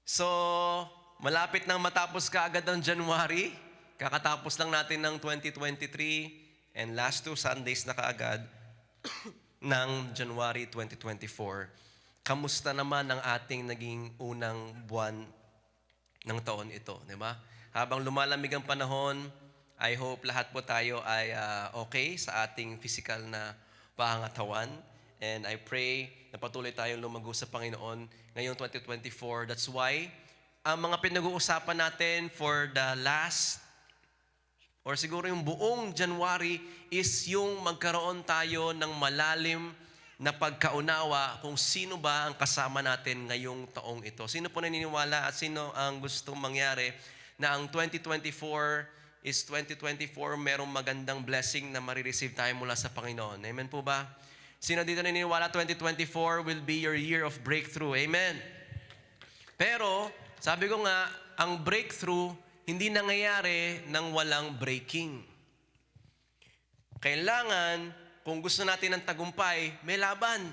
So, malapit nang matapos kaagad ang January. Kakatapos lang natin ng 2023 and last 2 Sundays na kaagad ng January 2024. Kamusta naman ang ating naging unang buwan ng taon ito, di ba? Habang lumalamig ang panahon, I hope lahat po tayo ay okay sa ating physical na pangangatawan. And I pray na patuloy tayong lumago sa Panginoon ngayong 2024. That's why ang mga pinag-uusapan natin for the last or siguro yung buong January is yung magkaroon tayo ng malalim na pagkaunawa kung sino ba ang kasama natin ngayong taong ito. Sino po naniniwala at sino ang gustong mangyari na ang 2024 is 2024 merong magandang blessing na marireceive tayo mula sa Panginoon. Amen po ba? Sino dito naniniwala 2024 will be your year of breakthrough? Amen. Pero, sabi ko nga, ang breakthrough hindi nangyayari nang walang breaking. Kailangan, kung gusto natin ng tagumpay, may laban.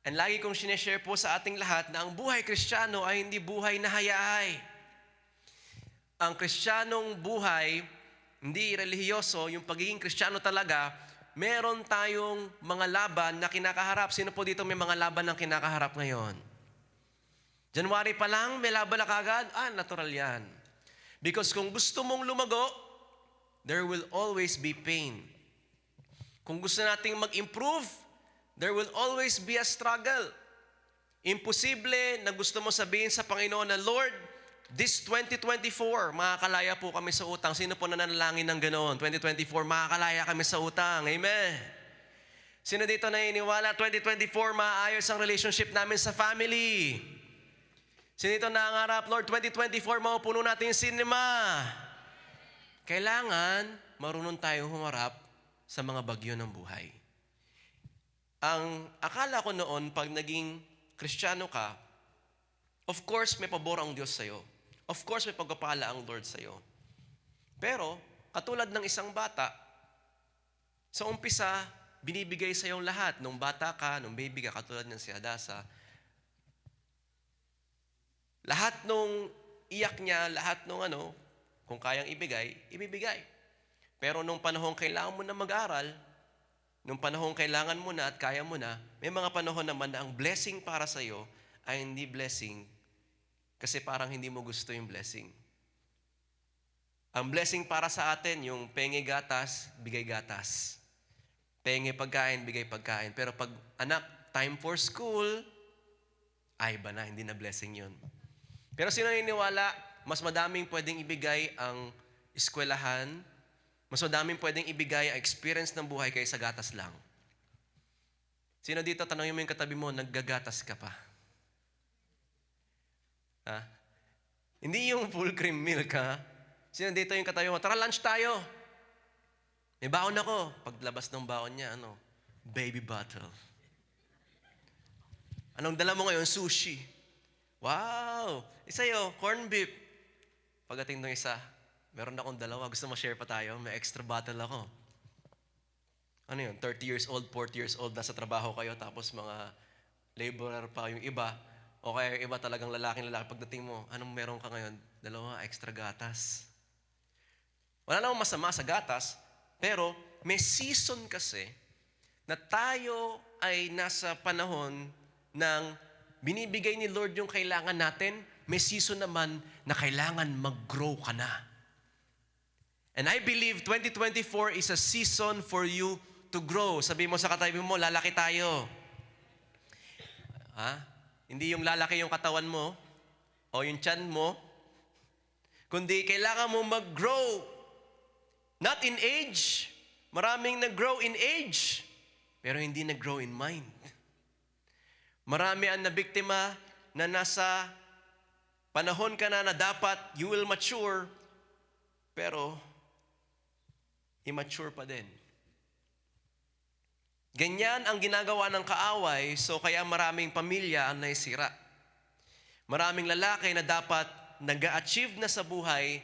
And lagi kong sineshare po sa ating lahat na ang buhay Kristiyano ay hindi buhay na hayahay. Ang Kristiyanong buhay, hindi relihiyoso, yung pagiging Kristiyano talaga, meron tayong mga laban na kinakaharap. Sino po dito may mga laban na kinakaharap ngayon? January pa lang, may laban na kagad? Natural yan. Because kung gusto mong lumago, there will always be pain. Kung gusto nating mag-improve, there will always be a struggle. Imposible na gusto mo sabihin sa Panginoon na, Lord, this 2024, makakalaya po kami sa utang. Sino po nananalangin ng ganoon? 2024, makakalaya kami sa utang. Amen. Sino dito naniniwala, 2024, maayos ang relationship namin sa family? Sino dito nangangarap, Lord, 2024, mapupuno natin yung cinema? Kailangan marunong tayong humarap sa mga bagyo ng buhay. Ang akala ko noon, pag naging Kristiyano ka, of course, may pabor ang Diyos sa'yo. Of course, may pagpapala ang Lord sa'yo. Pero, katulad ng isang bata, sa umpisa, binibigay sa'yo lahat. Nung bata ka, nung baby ka, katulad ng si Hadasa, lahat nung iyak niya, lahat nung kung kayang ibigay, ibibigay. Pero nung panahon kailangan mo na mag-aral, nung panahon kailangan mo na at kaya mo na, may mga panahon naman na ang blessing para sa'yo ay hindi blessing kasi parang hindi mo gusto yung blessing. Ang blessing para sa atin, yung penge gatas, bigay gatas. Penge pagkain, bigay pagkain. Pero pag, anak, time for school, ay iba na, hindi na blessing yun. Pero sino naniniwala, mas madaming pwedeng ibigay ang eskwelahan, mas madaming pwedeng ibigay ang experience ng buhay kaysa gatas lang. Sino dito, tanongin mo yung katabi mo, naggagatas ka pa? Hindi yung full cream milk, ha? Sino dito yung katabi mo, tara lunch tayo. May baon ako. Paglabas ng baon niya, baby bottle. Anong dala mo ngayon? Sushi. Wow! Sa'yo, corned beef. Pagdating ng isa, meron akong dalawa. Gusto mo share pa tayo? May extra bottle ako. Ano yun? 30 years old, 40 years old, nasa trabaho kayo, tapos mga laborer pa yung iba. O kaya yung iba talagang lalaki. Pagdating mo, anong meron ka ngayon? Dalawa, extra gatas. Wala namang masama sa gatas, pero may season kasi na tayo ay nasa panahon ng binibigay ni Lord yung kailangan natin, may season naman na kailangan mag-grow ka na. And I believe 2024 is a season for you to grow. Sabi mo sa katabi mo, lalaki tayo. Hindi yung lalaki yung katawan mo o yung tiyan mo, kundi kailangan mo mag-grow. Not in age. Maraming nag-grow in age, pero hindi nag-grow in mind. Marami ang nabiktima na nasa panahon ka na dapat you will mature, pero immature pa din. Ganyan ang ginagawa ng kaaway, so kaya maraming pamilya ang naisira. Maraming lalaki na dapat nag-achieve na sa buhay,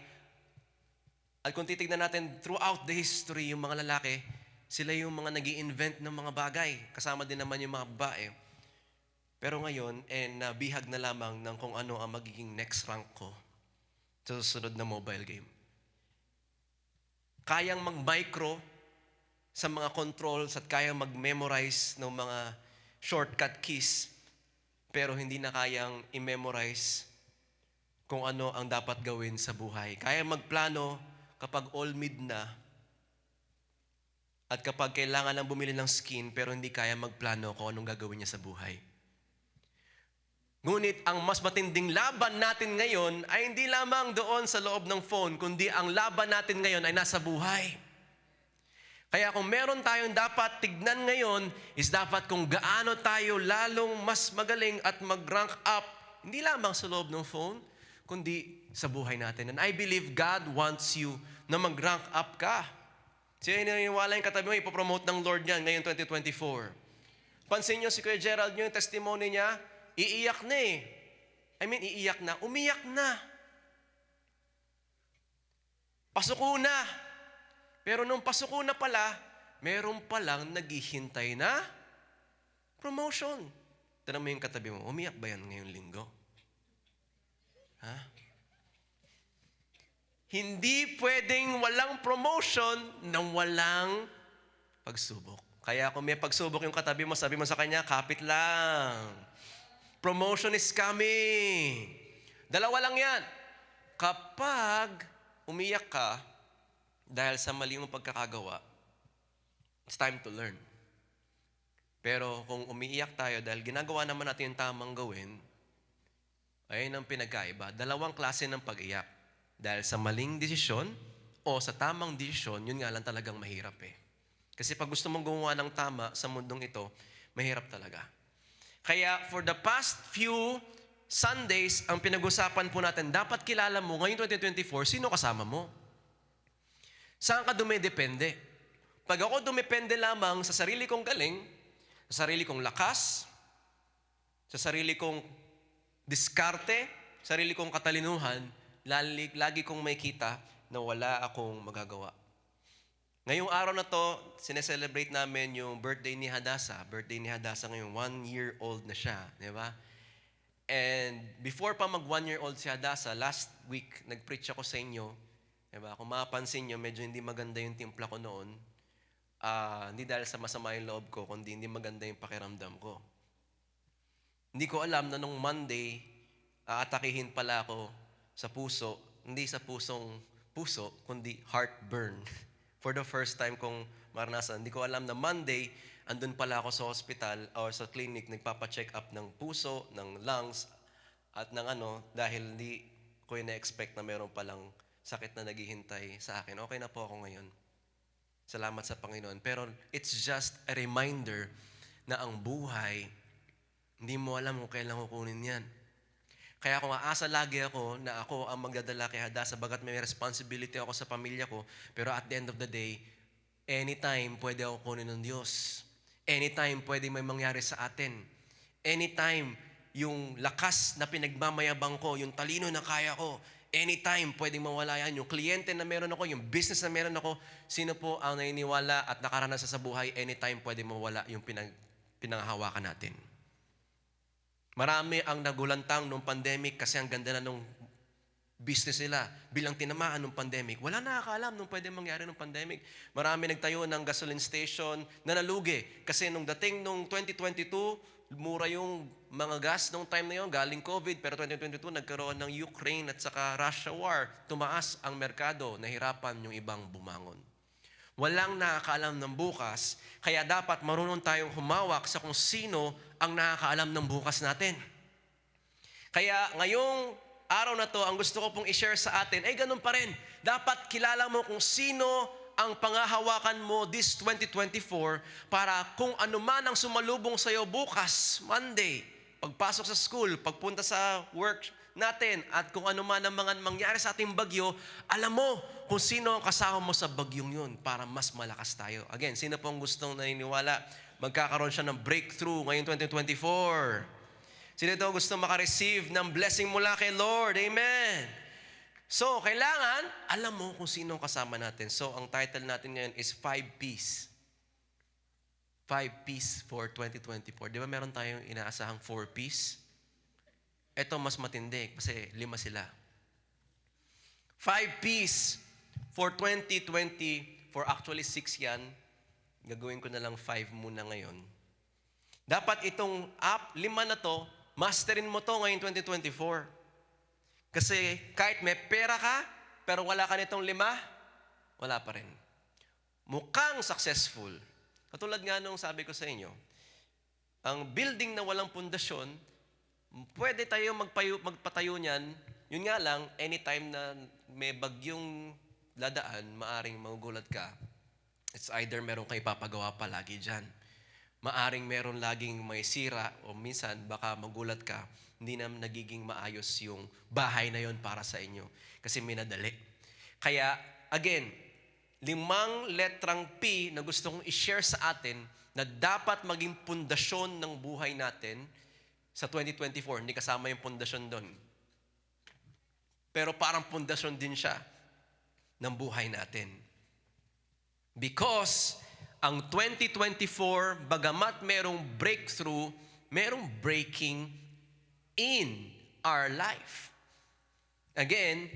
at kung titignan natin throughout the history, yung mga lalaki, sila yung mga nag-i-invent ng mga bagay. Kasama din naman yung mga babae. Pero ngayon, nabihag na lamang ng kung ano ang magiging next rank ko sa susunod na mobile game. Kayang mag-micro sa mga controls at kayang mag-memorize ng mga shortcut keys, pero hindi na kayang i-memorize kung ano ang dapat gawin sa buhay. Kayang magplano kapag all mid na at kapag kailangan lang bumili ng skin pero hindi kaya magplano kung anong gagawin niya sa buhay. Ngunit ang mas matinding laban natin ngayon ay hindi lamang doon sa loob ng phone, kundi ang laban natin ngayon ay nasa buhay. Kaya kung meron tayong dapat tignan ngayon is dapat kung gaano tayo lalong mas magaling at mag-rank up, hindi lamang sa loob ng phone, kundi sa buhay natin. And I believe God wants you na mag-rank up ka. Sino yung naniniwala yung katabi mo, ipopromote ng Lord niyan ngayong 2024. Pansin nyo si Kuya Gerald yung testimony niya, iiyak na eh. Iiyak na, umiyak na. Pasuko na. Pero nung pasuko na pala, meron palang naghihintay na promotion. Tanong mo yung katabi mo, umiyak ba yan ngayong linggo? Ha? Hindi pwedeng walang promotion nang walang pagsubok. Kaya kung may pagsubok yung katabi mo, sabi mo sa kanya, kapit lang. Promotion is coming. Dalawa lang yan. Kapag umiyak ka dahil sa mali mong pagkakagawa, it's time to learn. Pero kung umiiyak tayo dahil ginagawa naman natin yung tamang gawin, ayun ang pinagkaiba. Dalawang klase ng pag-iyak. Dahil sa maling desisyon o sa tamang desisyon, yun nga lang talagang mahirap eh. Kasi pag gusto mong gumawa ng tama sa mundong ito, mahirap talaga. Kaya for the past few Sundays, ang pinag-usapan po natin, dapat kilala mo ngayong 2024, sino kasama mo? Saan ka dumidepende? Pag ako dumepende lamang sa sarili kong galing, sa sarili kong lakas, sa sarili kong diskarte, sarili kong katalinuhan, lagi kong makita na wala akong magagawa. Ngayong araw na to, sineselebrate namin yung birthday ni Hadassah. Birthday ni Hadassah ngayon, 1-year-old na siya. Di ba? And before pa mag 1-year-old si Hadassah, last week, nag-preach ako sa inyo. Di ba? Kung mapapansin nyo, medyo hindi maganda yung timpla ko noon. Hindi dahil sa masama yung loob ko, kundi hindi maganda yung pakiramdam ko. Hindi ko alam na nung Monday, aatakihin pala ako sa puso, hindi sa puso, kundi heartburn. For the first time kong maranasan, hindi ko alam na Monday, andun pala ako sa hospital or sa clinic, nagpapacheck up ng puso, ng lungs, at ng dahil hindi ko na-expect na meron palang sakit na naghihintay sa akin. Okay na po ako ngayon. Salamat sa Panginoon. Pero it's just a reminder na ang buhay, hindi mo alam kung kailan kukunin yan. Kaya kung aasa lagi ako na ako ang magdadala kay Hadassah, bagat may responsibility ako sa pamilya ko, pero at the end of the day, anytime pwede ako kunin ng Diyos. Anytime pwede may mangyari sa atin. Anytime yung lakas na pinagmamayabang ko, yung talino na kaya ko, anytime pwedeng mawala yan. Yung kliyente na meron ako, yung business na meron ako, sino po ang naniniwala at nakaranas sa buhay, anytime pwedeng mawala yung pinanghahawakan natin. Marami ang nagulantang nung pandemic kasi ang ganda na nung business nila bilang tinamaan nung pandemic. Wala nakakaalam nung pwede mangyari nung pandemic. Marami nagtayo ng gasoline station na nalugi kasi nung dating nung 2022, mura yung mga gas nung time na yun, galing COVID. Pero 2022, nagkaroon ng Ukraine at saka Russia war. Tumaas ang merkado, nahirapan yung ibang bumangon. Walang nakakaalam ng bukas, kaya dapat marunong tayong humawak sa kung sino ang nakakaalam ng bukas natin. Kaya ngayong araw na to, ang gusto ko pong i-share sa atin, ay ganun pa rin. Dapat kilala mo kung sino ang pangahawakan mo this 2024 para kung ano man ang sumalubong sa'yo bukas, Monday, pagpasok sa school, pagpunta sa work natin, at kung ano man ang mga mangyari sa ating bagyo, alam mo kung sino ang kasama mo sa bagyong yun para mas malakas tayo. Again, sino pong gustong naniniwala magkakaroon siya ng breakthrough ngayong 2024? Sino ito gusto makareceive ng blessing mula kay Lord? Amen! So, kailangan, alam mo kung sino ang kasama natin. So, ang title natin ngayon is 5 P's. 5 Ps for 2024. Di ba meron tayong inaasahang 4 Ps? Ito mas matindi kasi 5 sila. 5 Ps for 2024. Actually, 6 yan. Gagawin ko na lang 5 muna ngayon. Dapat itong 5 na to, masterin mo to ngayon 2024. Kasi kahit may pera ka, pero wala ka nitong 5, wala pa rin. Mukhang successful. Katulad nga nung sabi ko sa inyo, ang building na walang pundasyon, pwede tayo magpatayo niyan. Yun nga lang, anytime na may bagyong dadaan, maaring magugulat ka. It's either meron kang ipapagawa pa lagi dyan. Maaring meron laging may sira o minsan baka magulat ka, hindi na nagiging maayos yung bahay na yon para sa inyo kasi minadali. Kaya, again, 5 letrang P na gusto kong i-share sa atin na dapat maging pundasyon ng buhay natin sa 2024. Hindi kasama yung pundasyon doon. Pero parang pundasyon din siya ng buhay natin. Because ang 2024, bagamat merong breakthrough, merong breaking in our life. Again,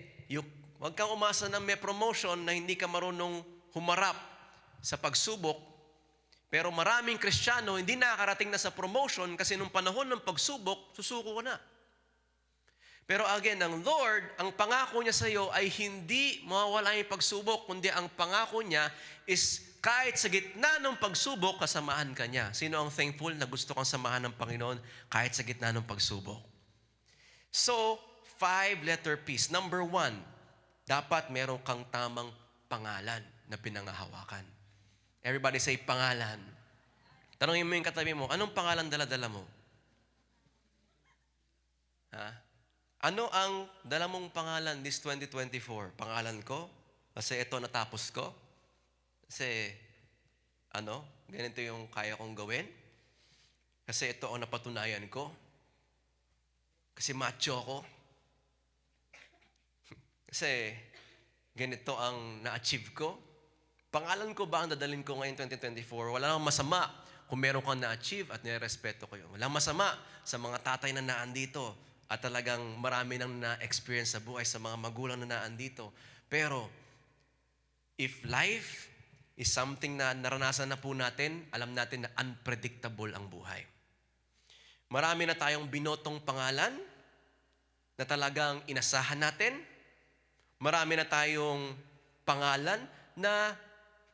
huwag kang umasa na may promotion na hindi ka marunong humarap sa pagsubok. Pero maraming Kristiyano hindi nakakarating na sa promotion kasi nung panahon ng pagsubok, susuko ka na. Pero again, ang Lord, ang pangako niya sa iyo ay hindi mawawala yung pagsubok, kundi ang pangako niya is kahit sa gitna ng pagsubok, kasamahan ka niya. Sino ang thankful na gusto kang samahan ng Panginoon kahit sa gitna ng pagsubok? So, 5-letter Ps. Number 1, dapat meron kang tamang pangalan na pinangahawakan. Everybody say pangalan. Tanungin mo yung katabi mo, anong pangalan dala-dala mo? Ha? Ano ang dala mong pangalan this 2024? Pangalan ko? Kasi ito natapos ko? Kasi, ganito yung kaya kong gawin? Kasi ito ang napatunayan ko? Kasi macho ako? Kasi, ganito ang na-achieve ko? Pangalan ko ba ang dadalhin ko ngayon 2024? Wala namang masama kung meron kang na-achieve at nirespeto ko yun. Walang masama sa mga tatay na naandito at talagang marami nang na-experience sa buhay sa mga magulang na naandito. Pero, if life is something na naranasan na po natin, alam natin na unpredictable ang buhay. Marami na tayong binotong pangalan na talagang inasahan natin. Marami na tayong pangalan na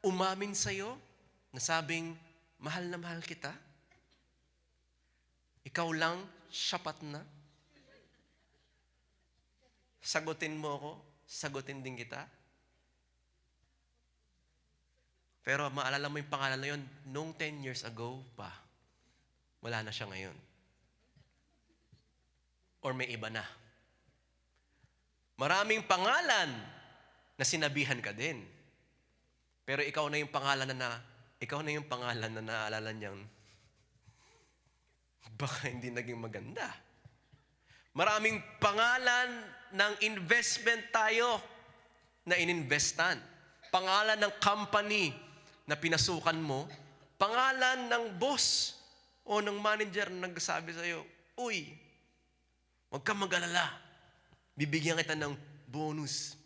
umamin sa'yo, na sabing, mahal na mahal kita. Ikaw lang, sapat na. Sagutin mo ako, sagutin din kita. Pero maalala mo yung pangalan na yun, noong 10 years ago pa, wala na siya ngayon. Or may iba na. Maraming pangalan na sinabihan ka din. Pero ikaw na yung pangalan na naalala niyang baka hindi naging maganda. Maraming pangalan ng investment tayo na ininvestan. Pangalan ng company na pinasukan mo. Pangalan ng boss o ng manager na nagsasabi sa'yo, uy, huwag kang mag-alala. Bibigyan kita ng bonus.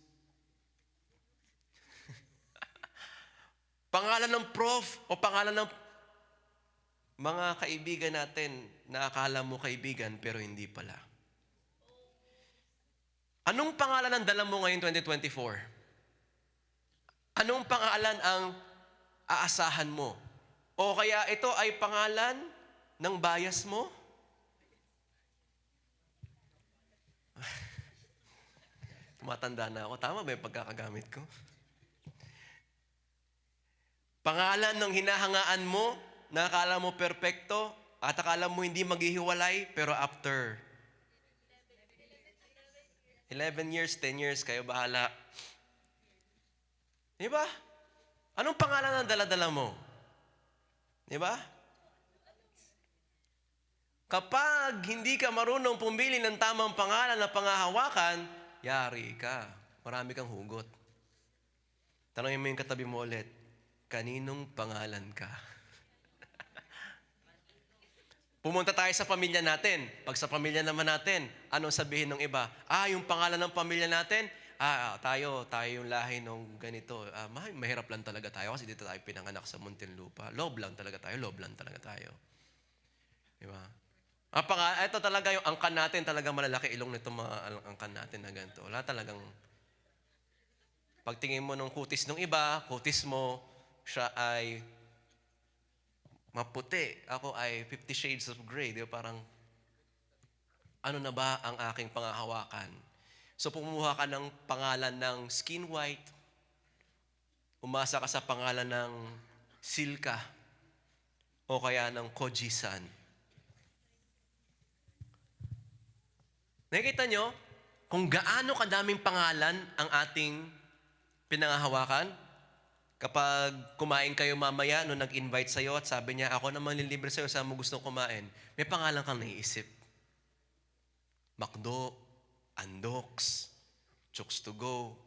Pangalan ng prof o pangalan ng mga kaibigan natin na akala mo kaibigan pero hindi pala. Anong pangalan ang dala mo ngayon 2024? Anong pangalan ang aasahan mo? O kaya ito ay pangalan ng bias mo? Tumatanda na ako. Tama ba yung pagkakagamit ko? Pangalan ng hinahangaan mo na akala mo perpekto at akala mo hindi maghihiwalay pero after 11 years, 10 years, kayo bahala. Di ba? Anong pangalan ang dala-dala mo? Di ba? Kapag hindi ka marunong pumili ng tamang pangalan na pangahawakan, yari ka. Marami kang hugot. Tanongin mo yung katabi mo ulit, kaninong pangalan ka? Pumunta tayo sa pamilya natin. Pag sa pamilya naman natin, anong sabihin ng iba? Yung pangalan ng pamilya natin, tayo yung lahi ng ganito. Mahirap lang talaga tayo kasi dito tayo pinanganak sa Muntinlupa. Loob lang talaga tayo. Di ba? Ito talaga yung angkan natin, talagang malalaki ilong nito mga angkan natin na ganito. Wala talagang, pagtingin mo ng kutis ng iba, kutis mo, siya ay maputi. Ako ay 50 Shades of Grey. Di ba? Parang, ano na ba ang aking pangahawakan? So, pumuha ka ng pangalan ng skin white, umasa ka sa pangalan ng Silka, o kaya ng Koji-san. Nakikita nyo kung gaano kadaming pangalan ang ating pinangahawakan? Kapag kumain kayo mamaya, nung nag-invite sa'yo at sabi niya, ako naman lilibre sa'yo, saan mo gustong kumain? May pangalan kang naiisip. McDo, Andox, Chooks to Go,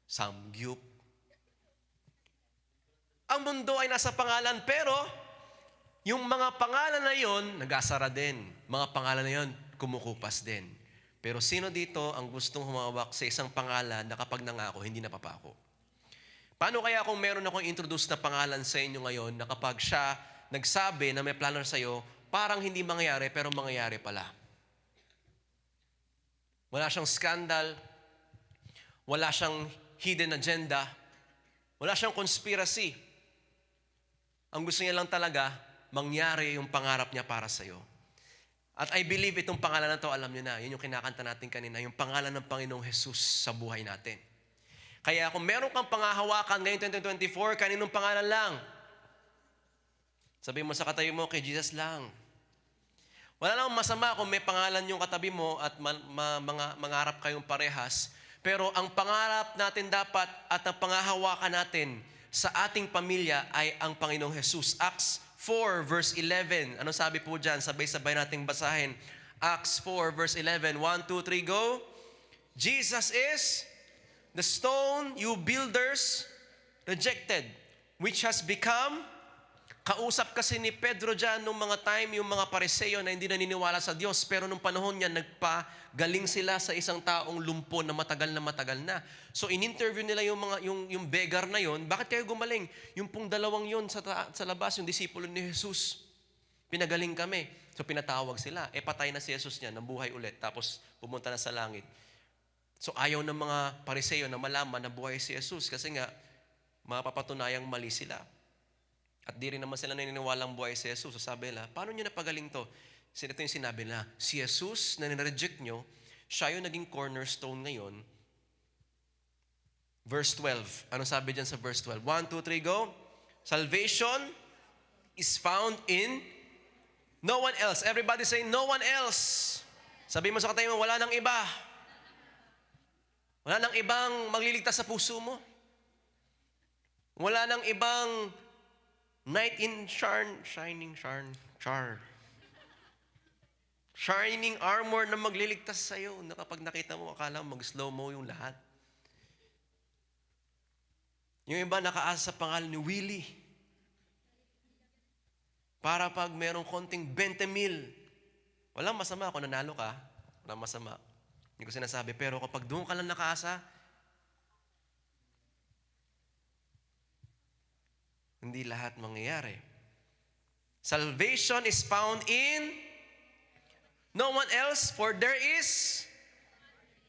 Samgyup. Ang mundo ay nasa pangalan, pero yung mga pangalan na yon, nag-asara din. Mga pangalan na yon, kumukupas din. Pero sino dito ang gustong humawak sa isang pangalan na kapag nangako, hindi napapako? Paano kaya kung meron akong introduce na pangalan sa inyo ngayon na kapag siya nagsabi na may plano sa iyo, parang hindi mangyayari pero mangyayari pala? Wala siyang scandal, wala siyang hidden agenda, wala siyang conspiracy. Ang gusto niya lang talaga, mangyari yung pangarap niya para sa iyo. At I believe itong pangalan na to, alam niyo na, yun yung kinakanta natin kanina, yung pangalan ng Panginoong Jesus sa buhay natin. Kaya kung meron kang pangahawakan ngayong 2024, kaninong pangalan lang? Sabihin mo sa katabi mo, kay Jesus lang. Wala namang masama kung may pangalan yung katabi mo at mangarap kayong parehas. Pero ang pangarap natin dapat at ang pangahawakan natin sa ating pamilya ay ang Panginoong Jesus. Acts 4 verse 11. Ano sabi po dyan? Sabay-sabay nating basahin. Acts 4 verse 11. 1, 2, 3, go. Jesus is the stone you builders rejected, which has become, kausap kasi ni Pedro dyan nung mga time, yung mga Pariseo na hindi naniniwala sa Diyos, pero nung panahon niya, nagpagaling sila sa isang taong lumpo na matagal na. So, in-interview nila yung beggar na yon, bakit kayo gumaling? Yung pong dalawang yon sa labas, yung disipulo ni Jesus, pinagaling kami. So, pinatawag sila. Patay na si Jesus niya, nabuhay ulit, tapos pumunta na sa langit. So ayaw ng mga Pariseo na malaman na buhay si Jesus kasi nga mapapatunayang mali sila. At di rin naman sila naniniwalang buhay si Jesus. So sabi nila, paano nyo napagaling to? Ito yung sinabi nila, si Jesus na nireject nyo, siya yung naging cornerstone ngayon. Verse 12. Ano sabi dyan sa verse 12? 1, 2, 3, go. Salvation is found in no one else. Everybody say, no one else. Sabi mo sa katabi mo, wala nang iba. Wala nang ibang magliligtas sa puso mo. Wala nang ibang knight in shining armor na magliligtas sa iyo na kapag nakita mo, akala mo mag-slow mo yung lahat. Yung iba nakaasa sa pangalan ni Willie. Para pag merong konting 20,000, walang masama kung nanalo ka. Walang masama. Hindi ko sinasabi. Pero kapag doon ka lang nakaasa, hindi lahat mangyayari. Salvation is found in no one else, for there is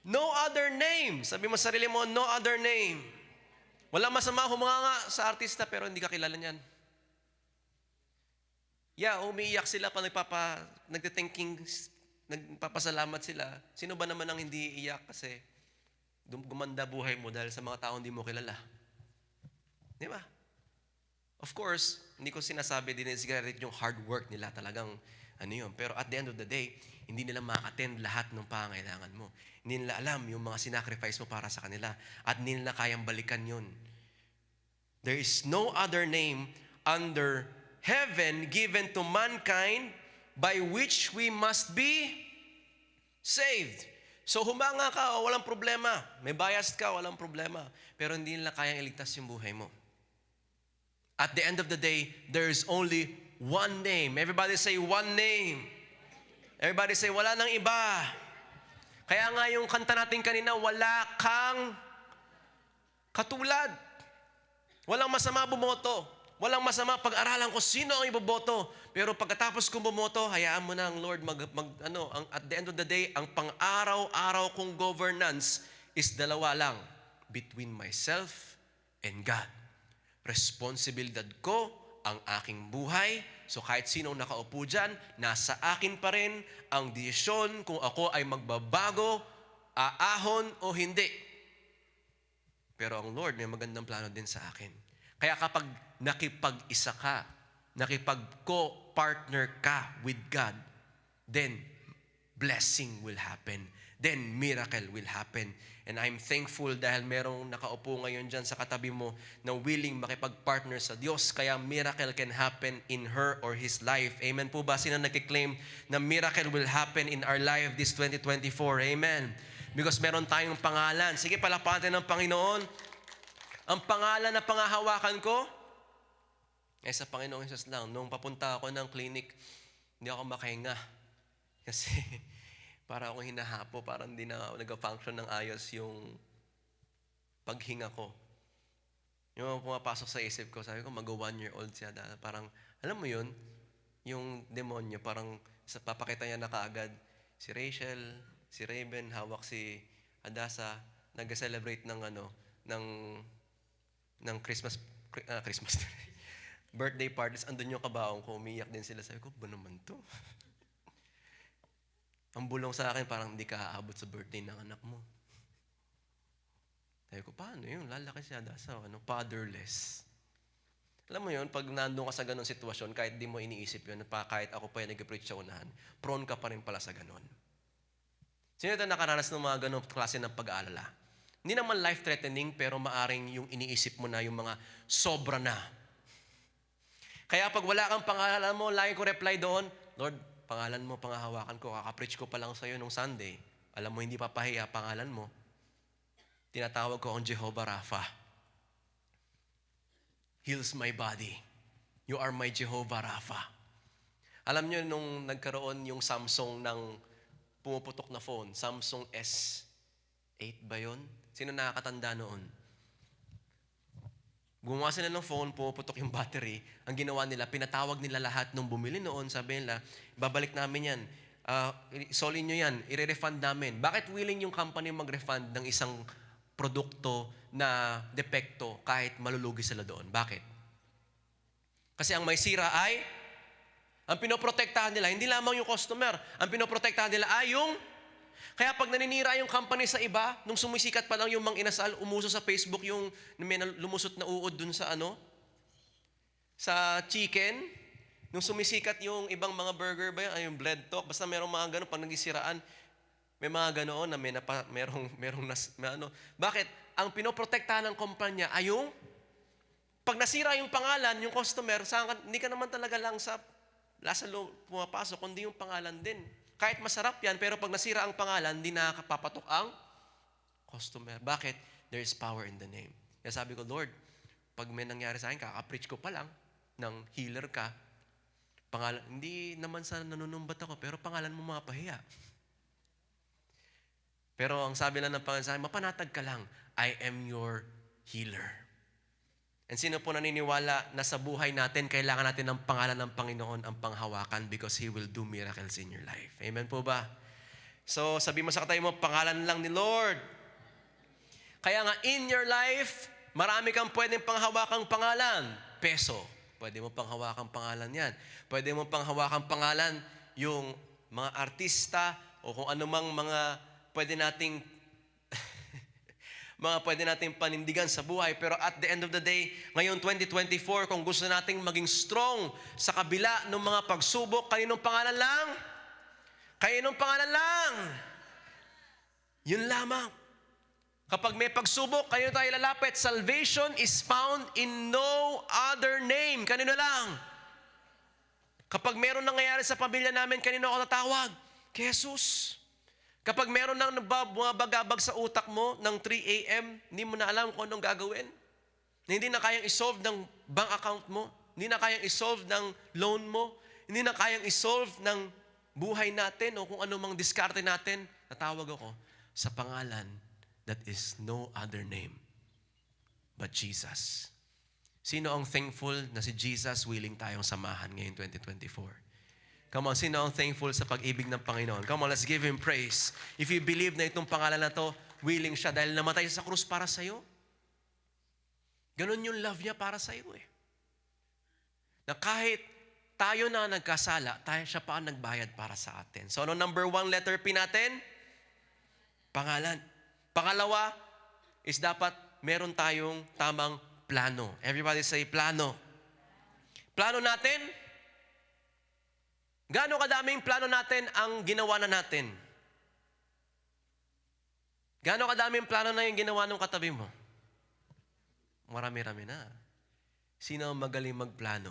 no other name. Sabi mo sa sarili mo, no other name. Walang masama humanga sa artista pero hindi ka kilala niyan. Yeah, umiiyak sila pa nagpapasalamat sila. Sino ba naman ang hindi iiyak kasi gumanda buhay mo dahil sa mga taong hindi mo kilala? Di ba? Of course, hindi ko sinasabi din yung hard work nila talagang ano yun. Pero at the end of the day, hindi nila ma-attend lahat ng pangailangan mo. Hindi nila alam yung mga sinacrifice mo para sa kanila. At hindi nila kayang balikan yun. There is no other name under heaven given to mankind by which we must be saved. So humanga ka, walang problema. May bias ka, walang problema. Pero hindi nila kayang iligtas yung buhay mo. At the end of the day, there is only one name. Everybody say one name. Everybody say wala nang iba. Kaya nga yung kanta natin kanina, wala kang katulad. Walang masama bumoto. Walang masama pag-aralan ko sino ang iboboto. Pero pagkatapos kong bumoto, hayaan mo na ang Lord at the end of the day, ang pang-araw-araw kong governance is dalawa lang, between myself and God. Responsibilidad ko ang aking buhay. So kahit sinong nakaupo dyan, nasa akin pa rin ang desisyon kung ako ay magbabago, aahon o hindi. Pero ang Lord may magandang plano din sa akin. Kaya kapag nakipag-isa ka, nakipag-co-partner ka with God, then blessing will happen. Then miracle will happen. And I'm thankful dahil merong nakaupo ngayon dyan sa katabi mo na willing makipag-partner sa Diyos. Kaya miracle can happen in her or his life. Amen po ba? Sino nagkiklaim na miracle will happen in our life this 2024? Amen. Because meron tayong pangalan. Sige, palakpakan ng Panginoon. Ang pangalan na pangahawakan ko, ay sa Panginoong Jesus lang. Nung papunta ako ng clinic, hindi ako makahinga. Kasi para akong hinahapo, parang hindi na nag-function ng ayos yung paghinga ko. Yung pumapasok sa isip ko, sabi ko, mag-1-year-old siya. Parang, alam mo yun, yung demonyo, parang papakita niya na kaagad, si Rachel, si Raven, hawak si Adasa, nag-celebrate ng Christmas birthday parties, andun yung kabaong ko, umiyak din sila. Sabi ko, ba naman to? Ang bulong sa akin, parang hindi ka aabot sa birthday ng anak mo. Sabi ko, paano yun? Lalaki siya, fatherless. Alam mo yun, pag nandun ka sa ganun sitwasyon, kahit di mo iniisip yun, kahit ako pa yung nag-preach sa unahan, prone ka pa rin pala sa ganun. Sino ito nakaranas ng mga ganun klase ng pag-aalala? Hindi naman life-threatening, pero maaring yung iniisip mo na yung mga sobra na. Kaya pag wala kang pangalan mo, lagi ko reply doon, Lord, pangalan mo, pangahawakan ko, kakapreach ko pa lang sa'yo nung Sunday. Alam mo, hindi papahiya pangalan mo. Tinatawag ko ang Jehovah Rapha. Heals my body. You are my Jehovah Rapha. Alam nyo, nung nagkaroon yung Samsung ng pumuputok na phone, Samsung S8 ba yun? Sino nakakatanda noon? Gumawa sila ng phone, pumuputok yung battery. Ang ginawa nila, pinatawag nila lahat nung bumili noon, sabi nila, babalik namin yan. Solin nyo yan, i-refund namin. Bakit willing yung company mag-refund ng isang produkto na depekto kahit malulugi sila doon? Bakit? Kasi ang may sira ay, ang pinoprotektahan nila, hindi lamang yung customer, ang pinoprotektahan nila ay yung. Kaya pag naninira yung company sa iba, nung sumisikat pa lang yung Mang Inasal, umuso sa Facebook yung may lumusot na uod dun sa sa chicken. Nung sumisikat yung ibang mga burger ba yun, yung Bled Talk, basta merong mga gano'n, pag nagisiraan, may mga ganoon na Bakit? Ang pinoprotektahan ng kumpanya ay yung, pag nasira yung pangalan, yung customer, hindi ka naman talaga lang sa lasa pumapasok, kundi yung pangalan din. Kahit masarap yan, pero pag nasira ang pangalan, hindi nakakapapatok ang customer. Bakit? There is power in the name. Kaya sabi ko, Lord, pag may nangyari sa akin, kaka-preach ko pa lang ng healer ka, pangalan, hindi naman sa nanunumbat ako, pero pangalan mo mapahiya. Pero ang sabi lang ng Panginoon sa akin, mapanatag ka lang, I am your healer. And sino po naniniwala na sa buhay natin, kailangan natin ng pangalan ng Panginoon ang panghawakan because He will do miracles in your life. Amen po ba? So, sabi mo sa katabi mo, pangalan lang ni Lord. Kaya nga, in your life, marami kang pwedeng panghawakang pangalan. Peso, pwede mo panghawakang pangalan yan. Pwede mo panghawakang pangalan yung mga artista o kung anumang mga pwede nating panindigan sa buhay. Pero at the end of the day, ngayon 2024, kung gusto nating maging strong sa kabila ng mga pagsubok, kaninong pangalan lang? Kaninong pangalan lang? Yun lamang. Kapag may pagsubok, kanino tayo lalapit? Salvation is found in no other name. Kanino lang? Kapag meron nangyayari sa pamilya namin, kanino ako tatawag? Kay Jesus. Kapag meron nang bumabagabag sa utak mo ng 3 a.m., hindi mo na alam kung anong gagawin. Na hindi na kayang isolve ng bank account mo. Hindi na kayang isolve ng loan mo. Hindi na kayang isolve ng buhay natin o kung ano mang diskarte natin. Natawag ako sa pangalan that is no other name but Jesus. Sino ang thankful na si Jesus willing tayong samahan ngayon 2024? Come on, sino ang thankful sa pag-ibig ng Panginoon? Come on, let's give Him praise. If you believe na itong pangalan na to, willing siya dahil namatay sa krus para sa'yo. Ganon yung love niya para sa'yo eh. Na kahit tayo na nagkasala, siya pa ang nagbayad para sa atin. So ano number 1 letter P natin? Pangalan. Pangalawa is dapat meron tayong tamang plano. Everybody say plano. Plano natin? Gaano kadaming plano natin ang ginawa na natin? Gaano kadaming plano na yung ginawa ng katabi mo? Marami-rami na. Sino ang magaling magplano?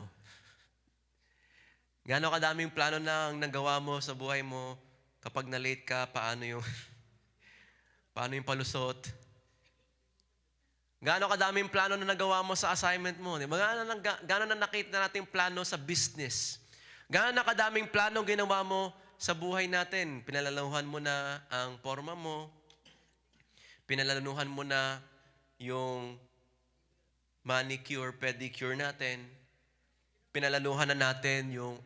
Gaano kadaming plano na ang nagawa mo sa buhay mo kapag na-late ka, paano yung palusot? Gaano kadaming plano na nagawa mo sa assignment mo? Diba? Gaano na nakita natin plano sa business? Gaano na kadaming plano ginawa mo sa buhay natin? Pinalalanuhan mo na ang forma mo. Pinalalanuhan mo na yung manicure, pedicure natin. Pinalaluhan na natin yung,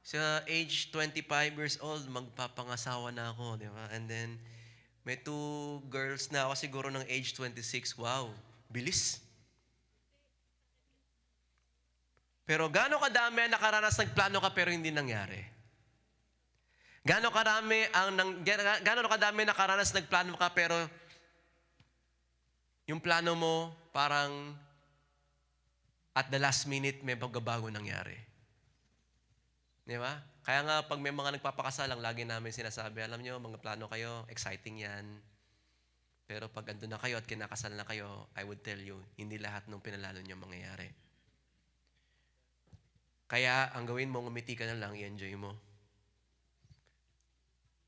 sa age 25 years old, magpapangasawa na ako, di ba? And then, may 2 girls na ako siguro ng age 26. Wow, bilis. Pero gaano kadami ang nakaranas nagplano ka pero hindi nangyari? Gaano kadami nakaranas nagplano ka pero yung plano mo parang at the last minute, may pagbabago nangyari. Di ba? Kaya nga, pag may mga nagpapakasalang, lagi namin sinasabi, alam nyo, mga plano kayo, exciting yan. Pero pag andun na kayo at kinakasal na kayo, I would tell you, hindi lahat ng pinalalo nyo mangyayari. Kaya, ang gawin mo, ngumiti ka na lang, i-enjoy mo.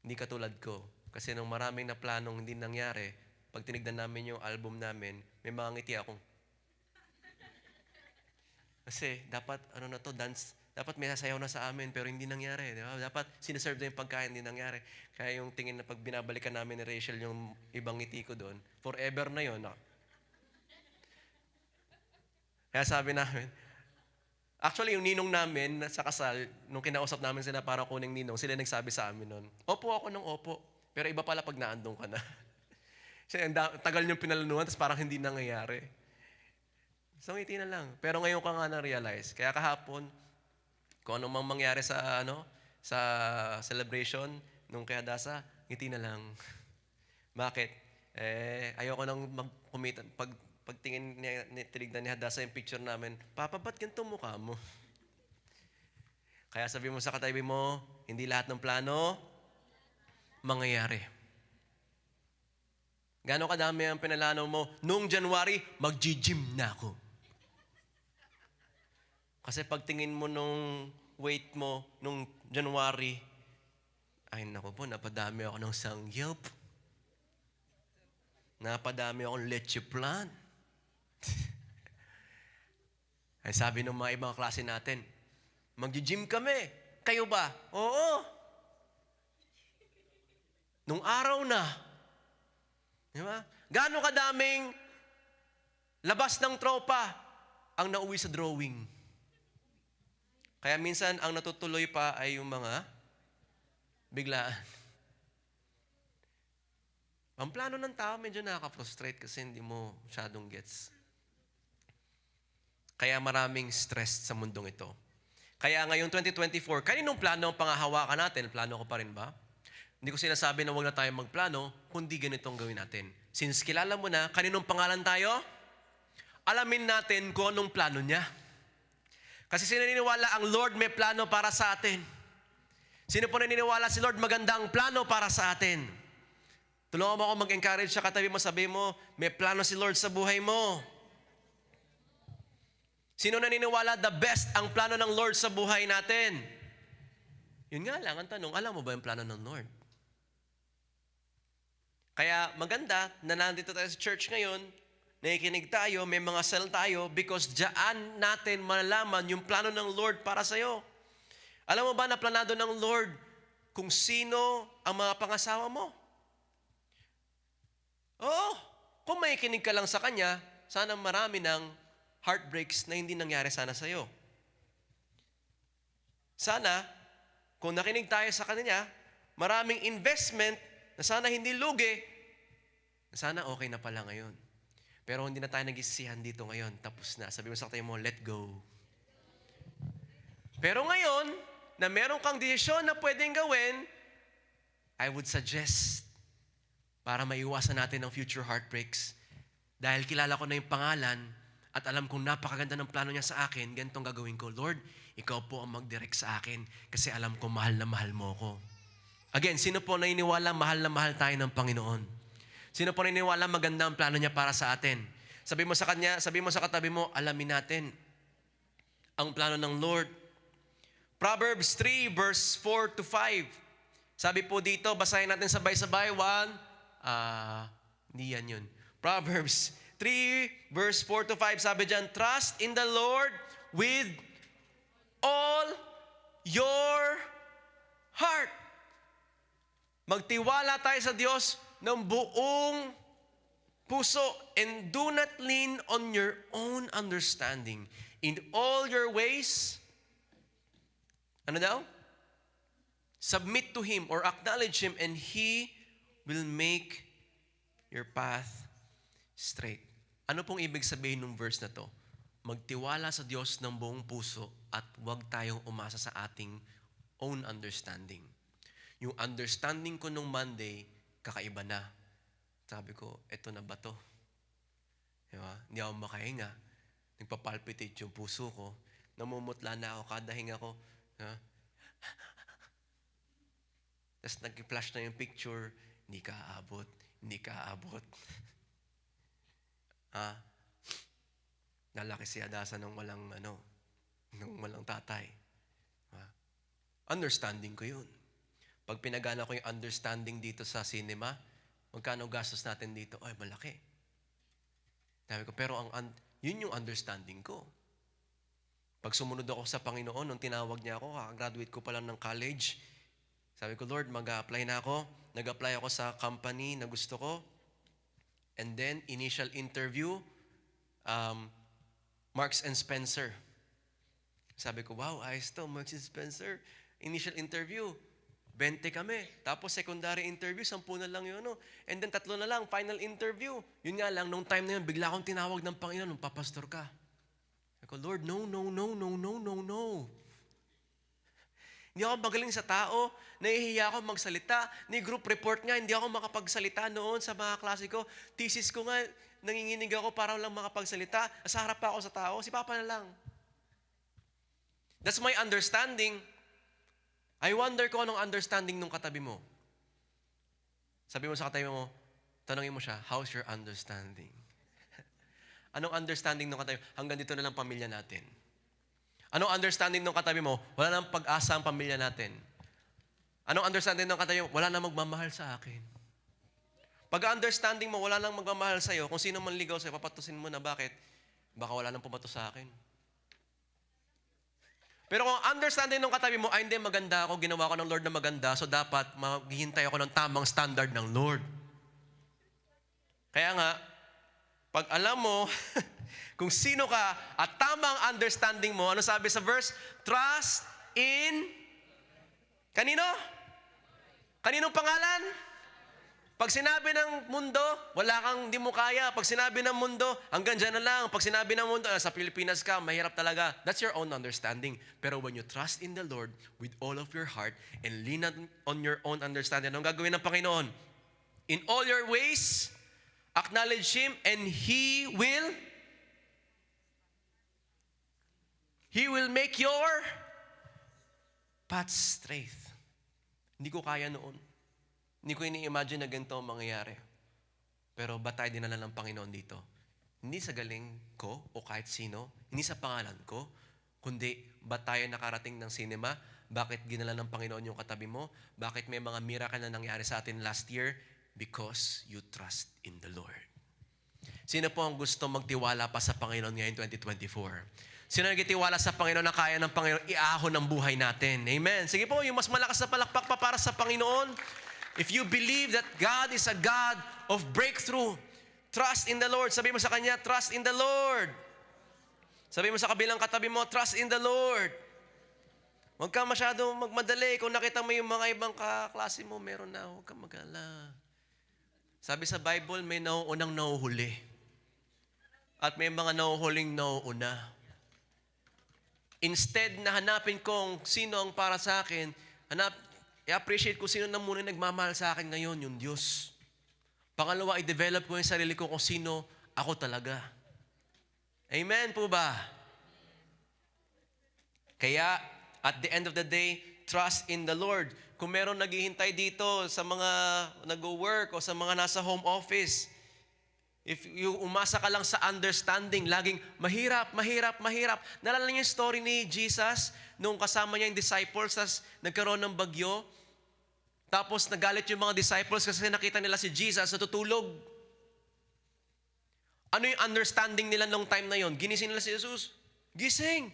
Hindi katulad ko. Kasi nung maraming na planong hindi nangyari, pag tinignan namin yung album namin, may mga ngiti akong, kasi dapat, dance, dapat may sasayaw na sa amin, pero hindi nangyari. Di ba? Dapat sinaserve na yung pagkain, hindi nangyari. Kaya yung tingin na pag binabalikan namin ni Rachel yung ibang ngiti ko doon, forever na yun. Kaya sabi namin, actually yung ninong namin sa kasal, nung kinausap namin sila para kuning ninong, sila nagsabi sa amin noon, opo ako ng opo, pero iba pala pag naandong ka na. Kasi tagal niyong pinalanuhan, tapos parang hindi nangyayari. So, ngiti na lang. Pero ngayon ka nga na-realize. Kaya kahapon, kung ano mang mangyari sa celebration nung kay Hadasa, ngiti na lang. Bakit? Ayoko nang magkumitan. Pagtingin tinignan ni Hadasa yung picture namin, Papa, ba't ganito mukha mo? Kaya sabi mo sa katabi mo, hindi lahat ng plano mangyayari. Gano'ng kadami ang pinalano mo? Noong January, mag-gym na ako. Kasi pagtingin mo nung weight mo nung January, ay naku po, napadami ako ng sangyup. Napadami akong leche plan. Ay sabi ng mga ibang klase natin, mag-gym kami. Kayo ba? Oo. Nung araw na. Di ba? Gaano kadaming labas ng tropa ang nauwi sa drawing. Kaya minsan, ang natutuloy pa ay yung mga biglaan. Ang plano ng tao medyo nakaka-frustrate kasi hindi mo masyadong gets. Kaya maraming stress sa mundong ito. Kaya ngayong 2024, kaninong plano ang pangahawakan natin? Plano ko pa rin ba? Hindi ko sinasabi na huwag na tayong magplano, kundi ganitong gawin natin. Since kilala mo na, kaninong pangalan tayo? Alamin natin kung anong plano niya. Kasi sino naniniwala ang Lord may plano para sa atin? Sino po naniniwala si Lord magandang plano para sa atin? Tulungan mo ako mag-encourage sa katabi mo, sabi mo, may plano si Lord sa buhay mo. Sino naniniwala the best ang plano ng Lord sa buhay natin? Yun nga lang ang tanong, alam mo ba yung plano ng Lord? Kaya maganda na nandito tayo sa church ngayon, nakikinig tayo, may mga cell tayo because diyan natin malalaman yung plano ng Lord para sa'yo. Alam mo ba na planado ng Lord kung sino ang mga pangasawa mo? Oo, kung may kinig ka lang sa Kanya, sana marami ng heartbreaks na hindi nangyari sana sa'yo. Sana, kung nakinig tayo sa Kanya, maraming investment na sana hindi lugi, na sana okay na pala ngayon. Pero hindi na tayo nag-isisihan dito ngayon. Tapos na. Sabi mo sa katabi mo, let go. Pero ngayon, na meron kang desisyon na pwedeng gawin, I would suggest, para maiwasan natin ang future heartbreaks, dahil kilala ko na yung pangalan, at alam kong napakaganda ng plano niya sa akin, ganitong gagawin ko. Lord, ikaw po ang mag-direct sa akin, kasi alam ko mahal na mahal mo ko. Again, sino po naniniwala mahal na mahal tayo ng Panginoon? Sino po naniniwala maganda ang plano niya para sa atin? Sabi mo sa kanya, sabi mo sa katabi mo, alamin natin ang plano ng Lord. Proverbs 3 verse 4 to 5. Sabi po dito, basahin natin sabay-sabay. Hindi yan yun. Proverbs 3 verse 4 to 5. Sabi dyan, trust in the Lord with all your heart. Magtiwala tayo sa Diyos ng buong puso, and do not lean on your own understanding. In all your ways, ano daw? Submit to Him or acknowledge Him, and He will make your path straight. Ano pong ibig sabihin ng verse na to? Magtiwala sa Diyos ng buong puso at huwag tayong umasa sa ating own understanding. Yung understanding ko nung Monday, kakaiba na. Sabi ko, eto na ba to? Diba? Hindi ako makahinga. Nagpapalpitate yung puso ko. Namumutla na ako kada hinga ko. Diba? Tapos nag-flash na yung picture, hindi ka aabot, hindi ka aabot. Nalaki si Adasa nung walang tatay. Understanding ko yun. Pag pinagana ko yung understanding dito sa cinema, magkano gastos natin dito? Ay, malaki. Sabi ko, pero yun yung understanding ko. Pag sumunod ako sa Panginoon, nung tinawag niya ako, graduate ko pa lang ng college, sabi ko, Lord, mag-a-apply na ako. Nag-apply ako sa company na gusto ko. And then, initial interview, Marks and Spencer. Sabi ko, wow, ayos to, Marks and Spencer. Initial interview, 20 kami. Tapos secondary interview, 10 na lang yun. No? And then 3 na lang, final interview. Yun nga lang, nung time na yun, bigla akong tinawag ng Panginoon, papastor ka. Sabi ko, Lord, no. Hindi ako magaling sa tao, nahihiya ako magsalita. Ni group report nga, hindi ako makapagsalita noon sa mga klase ko. Thesis ko nga, nanginginig ako para lang makapagsalita. Sa harap pa ako sa tao, si Papa na lang. That's my understanding. I wonder kung anong understanding nung katabi mo. Sabi mo sa katabi mo, tanongin mo siya, how's your understanding? Anong understanding nung katabi mo? Hanggang dito na lang pamilya natin. Anong understanding nung katabi mo? Wala nang pag-asa ang pamilya natin. Anong understanding nung katabi mo? Wala nang magmamahal sa akin. Pag-understanding mo, wala nang magmamahal sa'yo, kung sino man ligaw sa'yo, papatusin mo na bakit? Baka wala nang pumato sa akin. Pero kung understanding nung katabi mo, ay hindi, maganda ako, ginawa ko ng Lord na maganda, so dapat maghihintay ako ng tamang standard ng Lord. Kaya nga, pag alam mo kung sino ka at tamang understanding mo, ano sabi sa verse? Trust in kanino? Kaninong pangalan? Pag sinabi ng mundo, wala kang, hindi mo kaya. Pag sinabi ng mundo, hanggang dyan na lang. Pag sinabi ng mundo, sa Pilipinas ka, mahirap talaga. That's your own understanding. Pero when you trust in the Lord with all of your heart and lean on your own understanding, anong gagawin ng Panginoon? In all your ways, acknowledge Him, and He will make your path straight. Hindi ko kaya noon. Hindi ko ini-imagine na ganito ang mangyayari. Pero ba't tayo dinala ng Panginoon dito? Hindi sa galing ko o kahit sino, hindi sa pangalan ko, kundi ba't tayo nakarating ng cinema? Bakit ginala ng Panginoon yung katabi mo? Bakit may mga miracle na nangyari sa atin last year? Because you trust in the Lord. Sino po ang gusto magtiwala pa sa Panginoon ngayon 2024? Sino nagtitiwala sa Panginoon na kaya ng Panginoon iahon ang buhay natin? Amen. Sige po, yung mas malakas na palakpak pa para sa Panginoon. If you believe that God is a God of breakthrough, trust in the Lord. Sabi mo sa Kanya, trust in the Lord. Sabi mo sa kabilang katabi mo, trust in the Lord. Huwag ka masyadong magmadali. Kung nakita mo yung mga ibang kaklase mo, meron na, huwag ka mag-alala. Sabi sa Bible, may nauunang nauhuli. At may mga nauhuling nauuna. Instead na hanapin kong sino ang para sa akin, i-appreciate ko sino na muna nagmamahal sa akin ngayon, yung Diyos. Pangalawa, i-develop ko yung sarili ko kung sino ako talaga. Amen po ba? Kaya, at the end of the day, trust in the Lord. Kung meron naghihintay dito sa mga nag-work o sa mga nasa home office, if you umasa ka lang sa understanding, laging mahirap. Nalala niyo yung story ni Jesus nung kasama niya yung disciples, tas nagkaroon ng bagyo. Tapos nagalit yung mga disciples kasi nakita nila si Jesus natutulog. Ano yung understanding nila nung time na yon? Ginising nila si Jesus. Gising!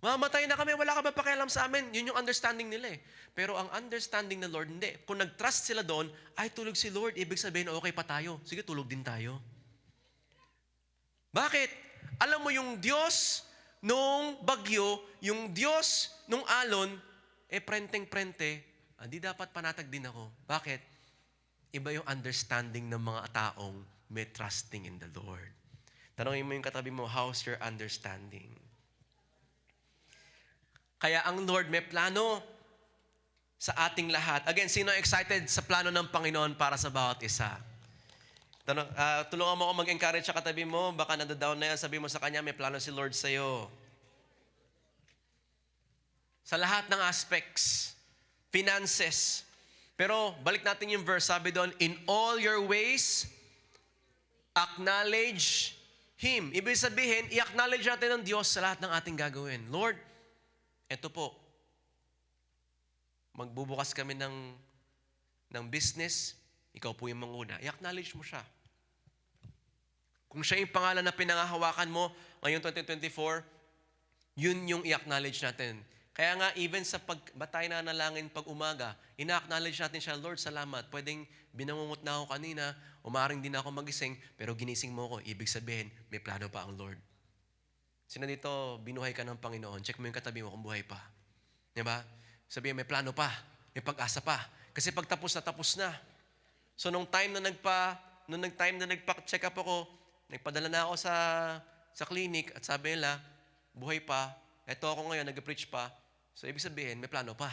Mamatay na kami, wala ka ba pakialam sa amin? Yun yung understanding nila eh. Pero ang understanding ng Lord, hindi. Kung nag-trust sila doon, ay tulog si Lord, ibig sabihin, okay pa tayo. Sige, tulog din tayo. Bakit? Alam mo yung Diyos nung bagyo, yung Diyos nung alon, prenteng-prente, hindi dapat panatag din ako. Bakit? Iba yung understanding ng mga taong may trusting in the Lord. Tanongin mo yung katabi mo, how's your understanding? Kaya ang Lord may plano sa ating lahat. Again, sino excited sa plano ng Panginoon para sa bawat isa? Tulungan mo ako mag-encourage sa katabi mo. Baka nadadown na yan. Sabi mo sa kanya, may plano si Lord sa'yo. Sa lahat ng aspects. Finances. Pero balik natin yung verse. Sabi doon, in all your ways, acknowledge Him. Ibig sabihin, i-acknowledge natin ng Diyos sa lahat ng ating gagawin. Lord, eto po, magbubukas kami ng business, ikaw po yung manguna. I-acknowledge mo siya. Kung siya yung pangalan na pinangahawakan mo ngayong 2024, yun yung i-acknowledge natin. Kaya nga, even sa tayo nanalangin pag umaga, ina-acknowledge natin siya, Lord, salamat. Pwedeng binangungot na ako kanina, umaring din ako magising, pero ginising mo ako. Ibig sabihin, may plano pa ang Lord. Sino dito, binuhay ka ng Panginoon, check mo yung katabi mo kung buhay pa. Diba? Sabihin, may plano pa, may pag-asa pa. Kasi pag tapos na. So, nung time na nagpa-check up ako, nagpadala na ako sa clinic at sabi nila, buhay pa, eto ako ngayon, nag-preach pa. So, ibig sabihin, may plano pa.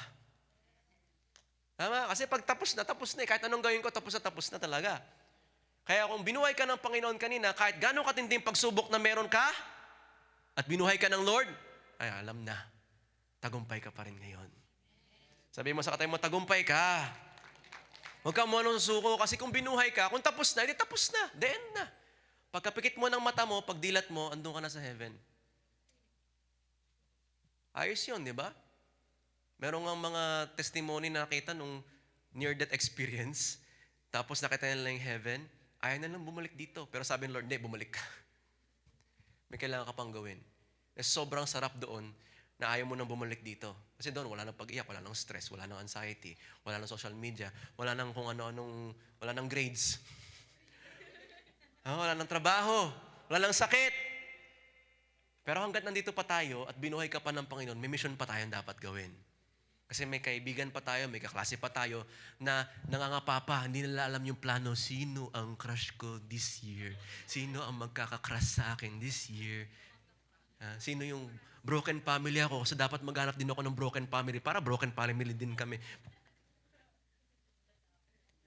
Tama? Kasi pag tapos na eh. Kahit anong gawin ko, tapos na talaga. Kaya kung binuhay ka ng Panginoon kanina, kahit gano'ng katinding pagsubok na meron ka, at binuhay ka ng Lord, ay alam na, tagumpay ka pa rin ngayon. Sabi mo sa katabi mo, tagumpay ka. Huwag ka munang suko kasi kung binuhay ka, kung tapos na, hindi tapos na. The end na. Pagkapikit mo ng mata mo, pagdilat mo, andun ka na sa heaven. Ayos yun, di ba? Meron nga mga testimony na nakita nung near-death experience, tapos nakita nila yung heaven, ayaw na lang bumalik dito. Pero sabi ng Lord, hindi, bumalik ka. May kailangan ka pang gawin. Sobrang sarap doon na ayaw mo nang bumalik dito. Kasi doon, wala nang pag-iyak, wala nang stress, wala nang anxiety, wala nang social media, wala nang kung ano-anong, wala nang grades. Wala nang trabaho, wala nang sakit. Pero hanggat nandito pa tayo at binuhay ka pa ng Panginoon, may mission pa tayong dapat gawin. Kasi may kaibigan pa tayo, may kaklase pa tayo na nangangapa pa, hindi nila alam yung plano. Sino ang crush ko this year? Sino ang magkakakrush sa akin this year? Sino yung broken family ako? Kasi dapat maghanap din ako ng broken family para broken family din kami.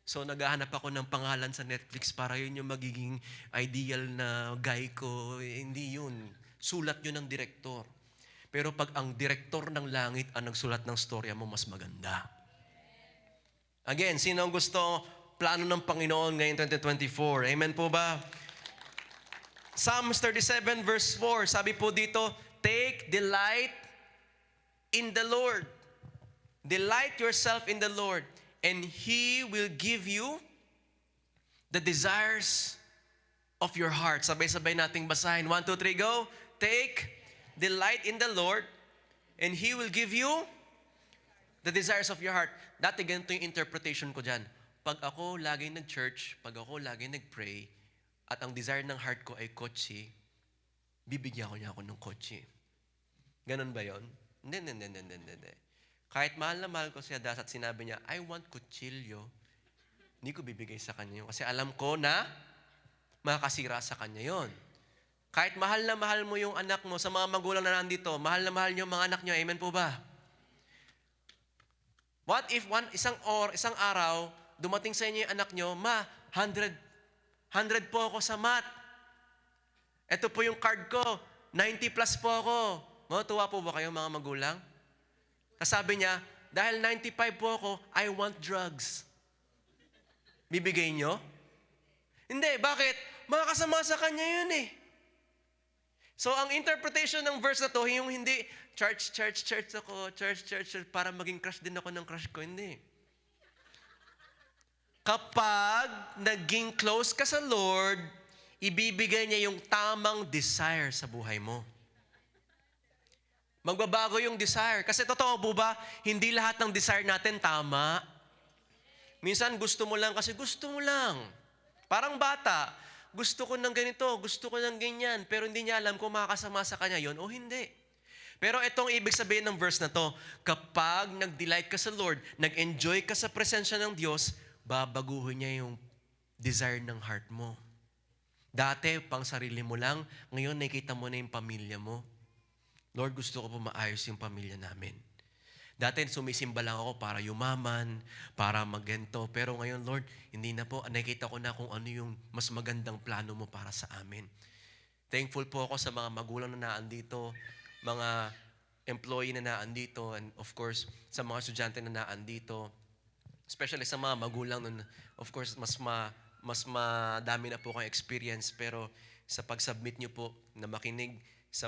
So naghahanap ako ng pangalan sa Netflix para yun yung magiging ideal na guy ko. Hindi yun. Sulat yun ng direktor. Pero pag ang direktor ng langit ang nagsulat ng storya mo, mas maganda. Again, sino ang gusto plano ng Panginoon ngayong 2024? Amen po ba? Psalms 37 verse 4, sabi po dito, take delight in the Lord. Delight yourself in the Lord, and He will give you the desires of your heart. Sabay-sabay nating basahin. 1, 2, 3, go. Take delight in the Lord, and He will give you the desires of your heart. Dati ganito yung interpretation ko dyan. Pag ako laging nag-church, pag ako laging nag-pray, at ang desire ng heart ko ay kotse, bibigyan ko niya ako ng kotse. Ganon ba yon? Hindi. Kahit mahal na mahal ko siya, at sinabi niya, I want kutsilyo, hindi ko bibigay sa kanya yun. Kasi alam ko na makakasira sa kanya yon. Kahit mahal na mahal mo yung anak mo, sa mga magulang na nandito, mahal na mahal niyo yung mga anak niyo, amen po ba? What if isang araw, dumating sa inyo yung anak niyo, ma, 100 po ako sa math. Ito po yung card ko, 90 plus po ako. Matuwa po ba kayo mga magulang? Kasabi niya, dahil 95 po ako, I want drugs. Bibigay niyo? Hindi, bakit? Makakasama sa kanya yun eh. So, ang interpretation ng verse na to, yung hindi, church ako, church, para maging crush din ako ng crush ko. Hindi. Kapag naging close ka sa Lord, ibibigay niya yung tamang desire sa buhay mo. Magbabago yung desire. Kasi totoo po ba, hindi lahat ng desire natin tama. Minsan gusto mo lang kasi gusto mo lang. Parang bata, gusto ko ng ganito, gusto ko ng ganyan, pero hindi niya alam kung makakasama sa kanya yon o hindi. Pero itong ibig sabihin ng verse na to, kapag nag-delight ka sa Lord, nag-enjoy ka sa presensya ng Diyos, babaguhin niya yung desire ng heart mo. Dati, pang sarili mo lang, ngayon nakikita mo na yung pamilya mo. Lord, gusto ko po maayos yung pamilya namin. Dati sumisimba lang ako para yumaman, para magento. Pero ngayon, Lord, hindi na po. Nakikita ko na kung ano yung mas magandang plano mo para sa amin. Thankful po ako sa mga magulang na naandito, mga employee na naandito, and of course, sa mga estudyante na naandito. Especially sa mga magulang nun, of course, mas madami na po kayong experience. Pero sa pag-submit nyo po na makinig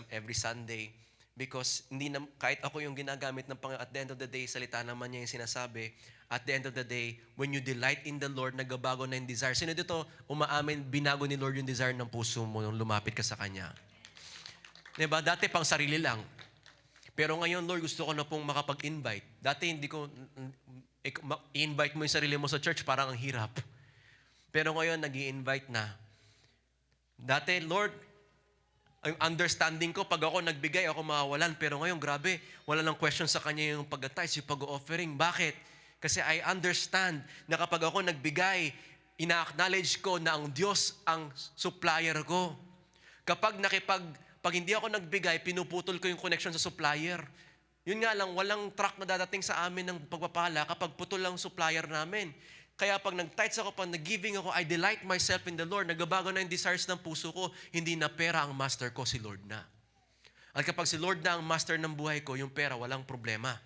every Sunday, because hindi na, kahit ako yung ginagamit ng Panginoon, at the end of the day, salita naman niya yung sinasabi, at the end of the day, when you delight in the Lord, nagbabago na yung desire. Sino dito, umaamin, binago ni Lord yung desire ng puso mo nung lumapit ka sa Kanya? Diba? Dati pang sarili lang. Pero ngayon, Lord, gusto ko na pong makapag-invite. Dati hindi ko, i-invite mo yung sarili mo sa church, parang ang hirap. Pero ngayon, nag-i-invite na. Dati, Lord, ang understanding ko, pag ako nagbigay, ako mawawalan. Pero ngayon, grabe, wala lang question sa kanya yung pag-tithe, yung pag-offering. Bakit? Kasi I understand na kapag ako nagbigay, ina-acknowledge ko na ang Diyos ang supplier ko. Pag hindi ako nagbigay, pinuputol ko yung connection sa supplier. Yun nga lang, walang truck na dadating sa amin ng pagpapala kapag putol lang supplier namin. Kaya pag nag-tithes ako, pag nag-giving ako, I delight myself in the Lord. Nagbabago na yung desires ng puso ko. Hindi na pera ang master ko, si Lord na. At kapag si Lord na ang master ng buhay ko, yung pera, walang problema.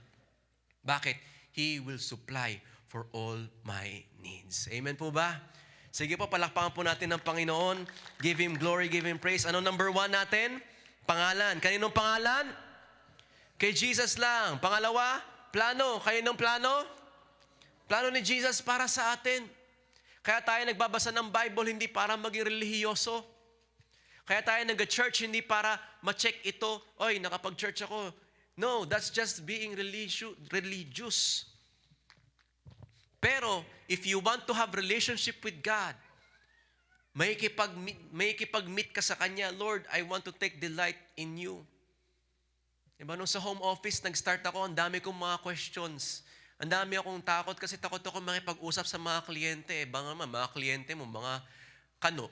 Bakit? He will supply for all my needs. Amen po ba? Sige po, palakpakan po natin ng Panginoon. Give Him glory, give Him praise. Ano number 1 natin? Pangalan. Kaninong pangalan? Kay Jesus lang. Pangalawa, plano. Kaninong plano? Plano ni Jesus para sa atin. Kaya tayo nagbabasa ng Bible, hindi para maging relihiyoso. Kaya tayo nag-church, hindi para ma-check ito. Oy, nakapag-church ako. No, that's just being religious. Pero, if you want to have relationship with God, may kipag-meet ka sa Kanya, Lord, I want to take delight in you. Diba, nung sa home office, nag-start ako, ang dami kong mga questions. Ang dami akong takot kasi takot ako makipag-usap sa mga kliyente. Baka naman, mga kliyente mo, mga kano.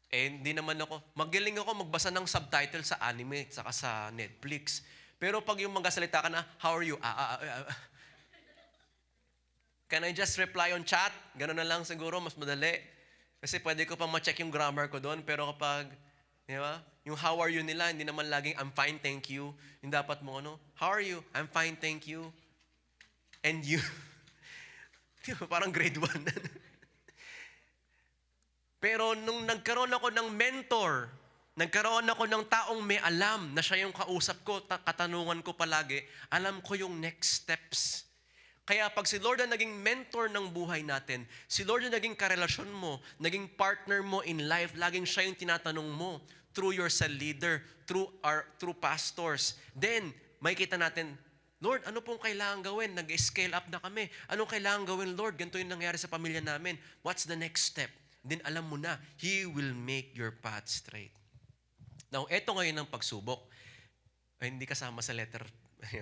Hindi naman ako. Magaling ako magbasa ng subtitle sa anime at saka sa Netflix. Pero pag yung magkasalita ka na, how are you? Can I just reply on chat? Ganun na lang siguro, mas madali. Kasi pwede ko pa ma-check yung grammar ko doon. Pero kapag, di ba? Yung how are you nila, hindi naman laging, I'm fine, thank you. Yung dapat mo, how are you? I'm fine, thank you. And you, parang grade 1. Pero nung nagkaroon ako ng mentor, nagkaroon ako ng taong may alam na siya yung kausap ko, katanungan ko palagi, alam ko yung next steps. Kaya pag si Lord ang naging mentor ng buhay natin, si Lord ang naging karelasyon mo, naging partner mo in life, laging siya yung tinatanong mo through your cell leader, through pastors. Then, makikita natin, Lord, ano pong kailangan gawin? Nag-scale up na kami. Anong kailangan gawin, Lord? Ganito yung nangyari sa pamilya namin. What's the next step? Then alam mo na, He will make your path straight. Now, eto ngayon ang pagsubok. Ay, hindi kasama sa letter,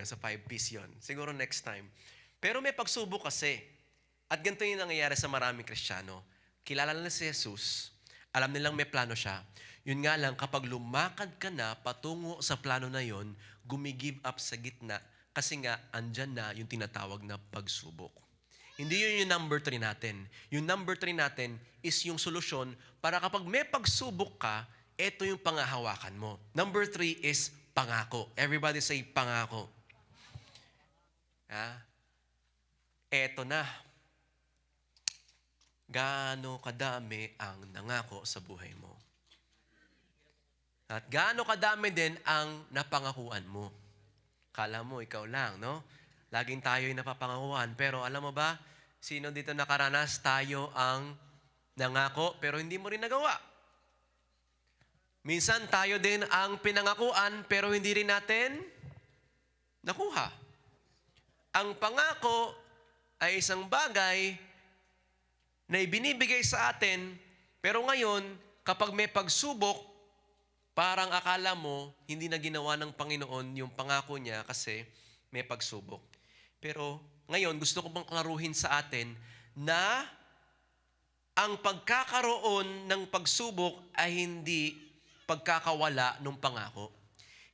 sa 5 P's yun. Siguro next time. Pero may pagsubok kasi. At ganito yung nangyayari sa maraming Kristiyano. Kilala nila si Jesus. Alam nilang may plano siya. Yun nga lang, kapag lumakad ka na patungo sa plano na yun, gumigive up sa gitna kasi nga, andyan na yung tinatawag na pagsubok. Hindi yun yung number 3 natin. Yung number 3 natin is yung solusyon para kapag may pagsubok ka, ito yung pangahawakan mo. Number 3 is pangako. Everybody say pangako. Eto na. Gaano kadami ang nangako sa buhay mo. At gaano kadami din ang napangakuan mo. Kala mo, ikaw lang, no? Laging tayo'y napapangakuan. Pero alam mo ba, sino dito nakaranas? Tayo ang nangako, pero hindi mo rin nagawa. Minsan tayo din ang pinangakuan, pero hindi rin natin nakuha. Ang pangako ay isang bagay na ibinibigay sa atin, pero ngayon, kapag may pagsubok, parang akala mo, hindi na ginawa ng Panginoon yung pangako niya kasi may pagsubok. Pero ngayon, gusto ko bang klaruhin sa atin na ang pagkakaroon ng pagsubok ay hindi pagkakawala ng pangako.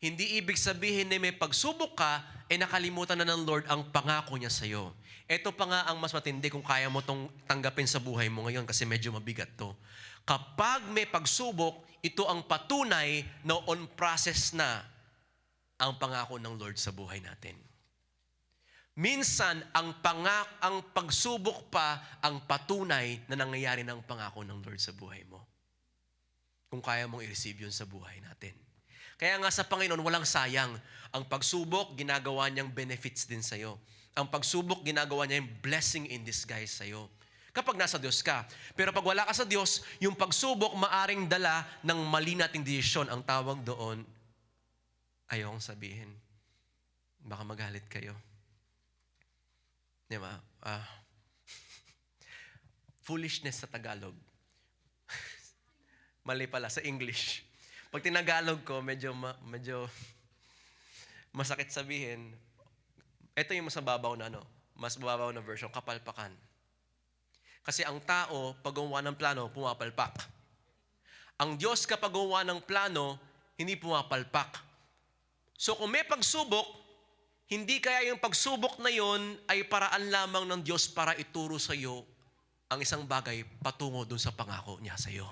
Hindi ibig sabihin na may pagsubok ka, nakalimutan na ng Lord ang pangako niya sa'yo. Ito pa nga ang mas matindi kung kaya mo itong tanggapin sa buhay mo ngayon kasi medyo mabigat to. Kapag may pagsubok, ito ang patunay na on process na ang pangako ng Lord sa buhay natin. Minsan, ang pagsubok pa ang patunay na nangyayari ng pangako ng Lord sa buhay mo. Kung kaya mong i-receive yun sa buhay natin. Kaya nga sa Panginoon, walang sayang. Ang pagsubok, ginagawa niyang benefits din sa'yo. Ang pagsubok, ginagawa niya yung blessing in disguise sa'yo. Kapag nasa Diyos ka. Pero pag wala ka sa Diyos, yung pagsubok maaring dala ng mali nating desisyon. Ang tawag doon, ayokong sabihin. Baka magalit kayo. Di ba? Foolishness sa Tagalog. Mali pala sa English. Pag tinagalog ko, medyo masakit sabihin. Ito yung mas mababaw na version, kapalpakan. Kasi ang tao, pag gumawa ng plano, pumapalpak. Ang Diyos kapag gumawa ng plano, hindi pumapalpak. So kung may pagsubok, hindi kaya yung pagsubok na yon ay paraan lamang ng Diyos para ituro sa iyo ang isang bagay patungo dun sa pangako niya sa iyo.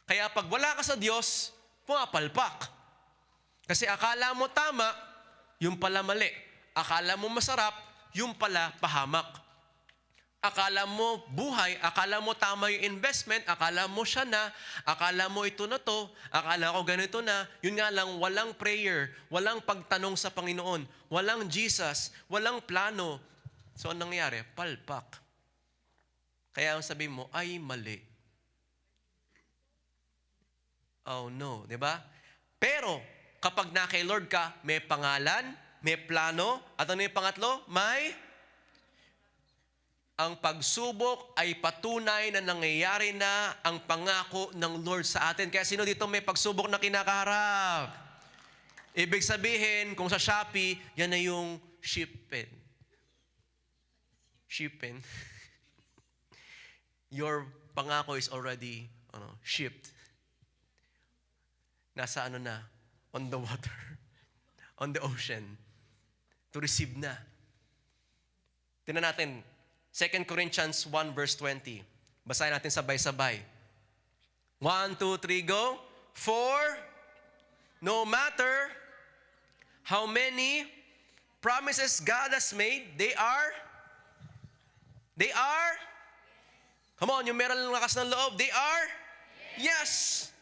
Kaya pag wala ka sa Diyos, pumapalpak. Kasi akala mo tama, yung pala mali. Akala mo masarap, yung pala pahamak. Akala mo buhay, akala mo tama yung investment, akala mo siya na, akala mo ito na to, akala ko ganito na. Yun nga lang, walang prayer, walang pagtanong sa Panginoon, walang Jesus, walang plano. So, anong nangyari? Palpak. Kaya ang sabi mo, ay mali. Oh no, di ba? Pero, kapag na kay Lord ka, may pangalan, may plano, at ano yung pangatlo? Ang pagsubok ay patunay na nangyayari na ang pangako ng Lord sa atin. Kaya sino dito may pagsubok na kinakaharap? Ibig sabihin, kung sa Shopee, yan na yung shipping. Your pangako is already shipped. Nasa on the water, on the ocean, to receive na. Tingnan natin, 2 Corinthians 1 verse 20. Basahin natin sabay-sabay. 1, 2, 3, go. For no matter how many promises God has made, they are, come on, yung meron ng lakas ng loob, they are, yes,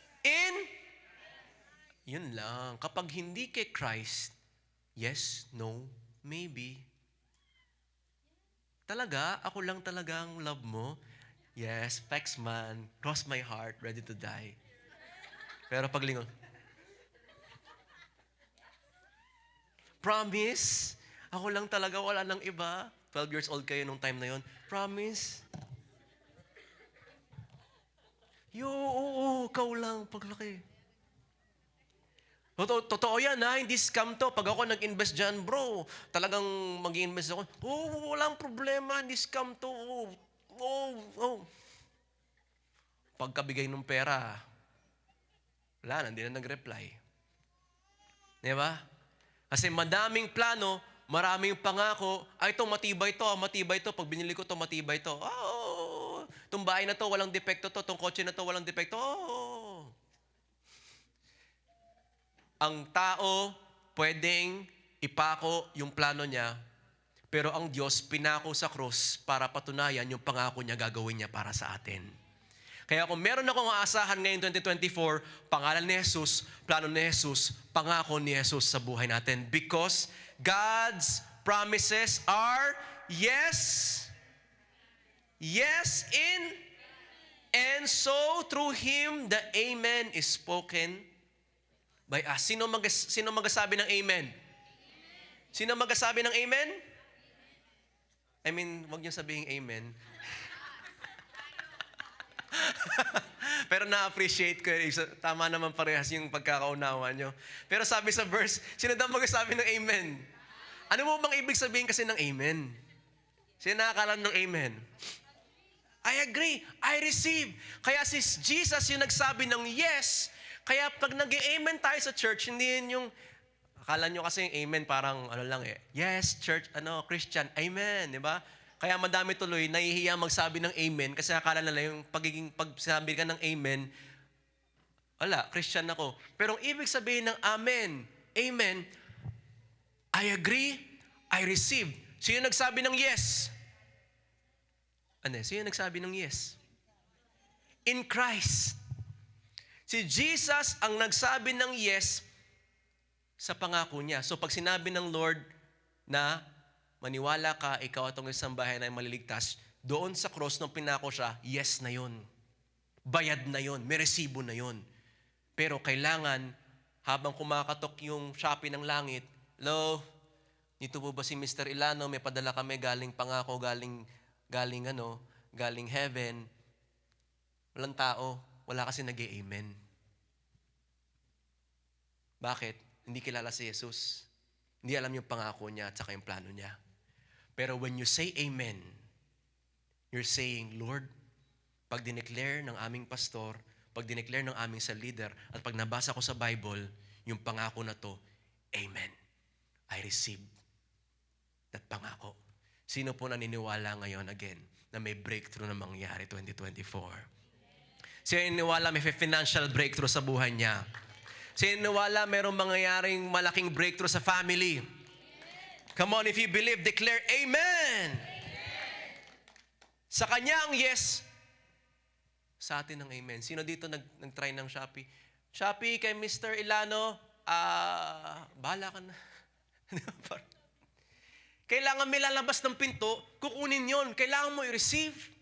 yun lang. Kapag hindi kay Christ, yes, no, maybe. Talaga? Ako lang talaga ang love mo? Yes, Paxman, cross my heart, ready to die. Pero paglingon, promise? Ako lang talaga, wala nang iba. 12 years old kayo nung time na yon. Promise? Oo, ikaw lang, paglaki. Totoo yan ha, hindi scam to. Pag ako nag-invest dyan, bro, talagang mag-invest ako. Walang problema, hindi scam to. Oh. Pagkabigay ng pera, wala, hindi na nag-reply. Di ba? Kasi madaming plano, maraming pangako, ay ito, matibay to. Pag binili ko to, matibay to. Oh, itong bahay na to, walang depekto to. Itong kotse na to, walang depekto. Oh. Ang tao, pwedeng ipako yung plano niya, pero ang Diyos pinako sa krus para patunayan yung pangako niya gagawin niya para sa atin. Kaya kung meron akong aasahan ngayon 2024, pangalan ni Jesus, plano ni Jesus, pangako ni Jesus sa buhay natin. Because God's promises are yes, yes in, and so through Him, the Amen is spoken by us. Sino magasabi ng Amen? Sino magasabi ng Amen? I mean, wag niyo sabihin Amen. Pero na-appreciate ko, tama naman parehas yung pagkakaunawa nyo. Pero sabi sa verse, sino daw magsasabi ng amen? Ano mo bang ibig sabihin kasi ng amen? Sino nakakalam ng amen? I agree, I receive. Kaya si Jesus yung nagsabi ng yes. Kaya pag nag-amen tayo sa church, hindi yun yung, akala nyo kasi yung amen parang ano lang yes, church, Christian, amen, di ba? Kaya madami tuloy, nahihiya magsabi ng amen kasi akala nila yung pag sabi ka ng amen, wala, Christian ako. Pero ang ibig sabihin ng amen, I agree, I receive. Sino nagsabi ng yes? Sino nagsabi ng yes? In Christ. Si Jesus ang nagsabi ng yes sa pangako niya. So pag sinabi ng Lord na maniwala ka, ikaw at ang isang bahay na maliligtas, doon sa cross nung pinako siya, yes na yon. Bayad na yon, may resibo na yon. Pero kailangan, habang kumakatok yung Shopee ng langit, hello, dito po ba si Mr. Ilano, may padala kami galing pangako, galing heaven. Walang tao, wala kasi nag-amen. Bakit? Hindi kilala si Jesus. Hindi alam yung pangako niya at saka yung plano niya. Pero when you say amen, you're saying, Lord, pag dineclare ng aming pastor, pag dineclare ng aming sa leader, at pag nabasa ko sa Bible, yung pangako na to, amen. I receive that pangako. Sino po naniniwala ngayon again na may breakthrough na mangyari 2024? Sino naniniwala may financial breakthrough sa buhay niya? Sino naniniwala mayroong mangyayaring malaking breakthrough sa family? Come on, if you believe, declare amen. Sa kanya ang yes, sa atin ang amen. Sino dito nag-try ng Shopee? Shopee, kay Mr. Ilano, bahala ka na. Kailangan may lalabas ng pinto, kukunin yon. Kailangan mo i-receive.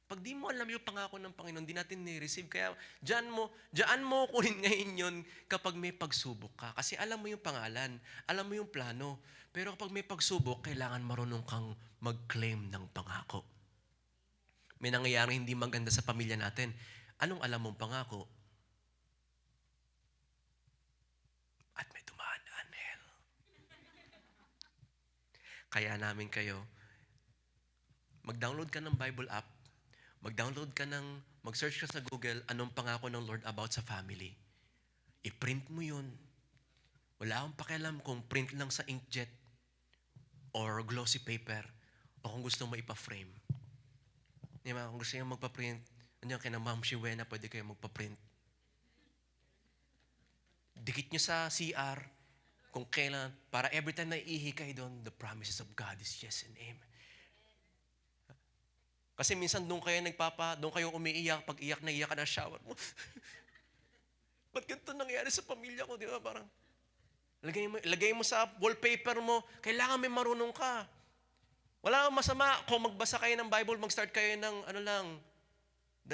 Pag di mo alam yung pangako ng Panginoon, di natin ni-receive. Kaya dyan mo kunin ngayon yun kapag may pagsubok ka. Kasi alam mo yung pangalan, alam mo yung plano. Pero kapag may pagsubok, kailangan marunong kang mag-claim ng pangako. May nangyayari hindi maganda sa pamilya natin. Anong alam mong pangako? At may dumaan na anhel. Kaya namin kayo, mag-download ka ng Bible app, mag-search ka sa Google, anong pangako ng Lord about sa family. I-print mo yun. Wala akong pakialam kung print lang sa inkjet or glossy paper o kung gusto mo ipa-frame. Diba? Kung gusto nyo magpa-print, kaya na Ma'am Shiwena, pwede kayo magpa-print. Dikit nyo sa CR kung kailan, para every time na iihi kayo doon, the promises of God is yes and amen. Kasi minsan doon kayo umiiyak, pag iyak na iyak ka na shower mo. Ba't ganito nangyari sa pamilya ko? Di ba? Parang, lagay mo sa wallpaper mo, kailangan may marunong ka. Wala akong masama kung magbasa kayo ng Bible, mag-start kayo ng ano lang,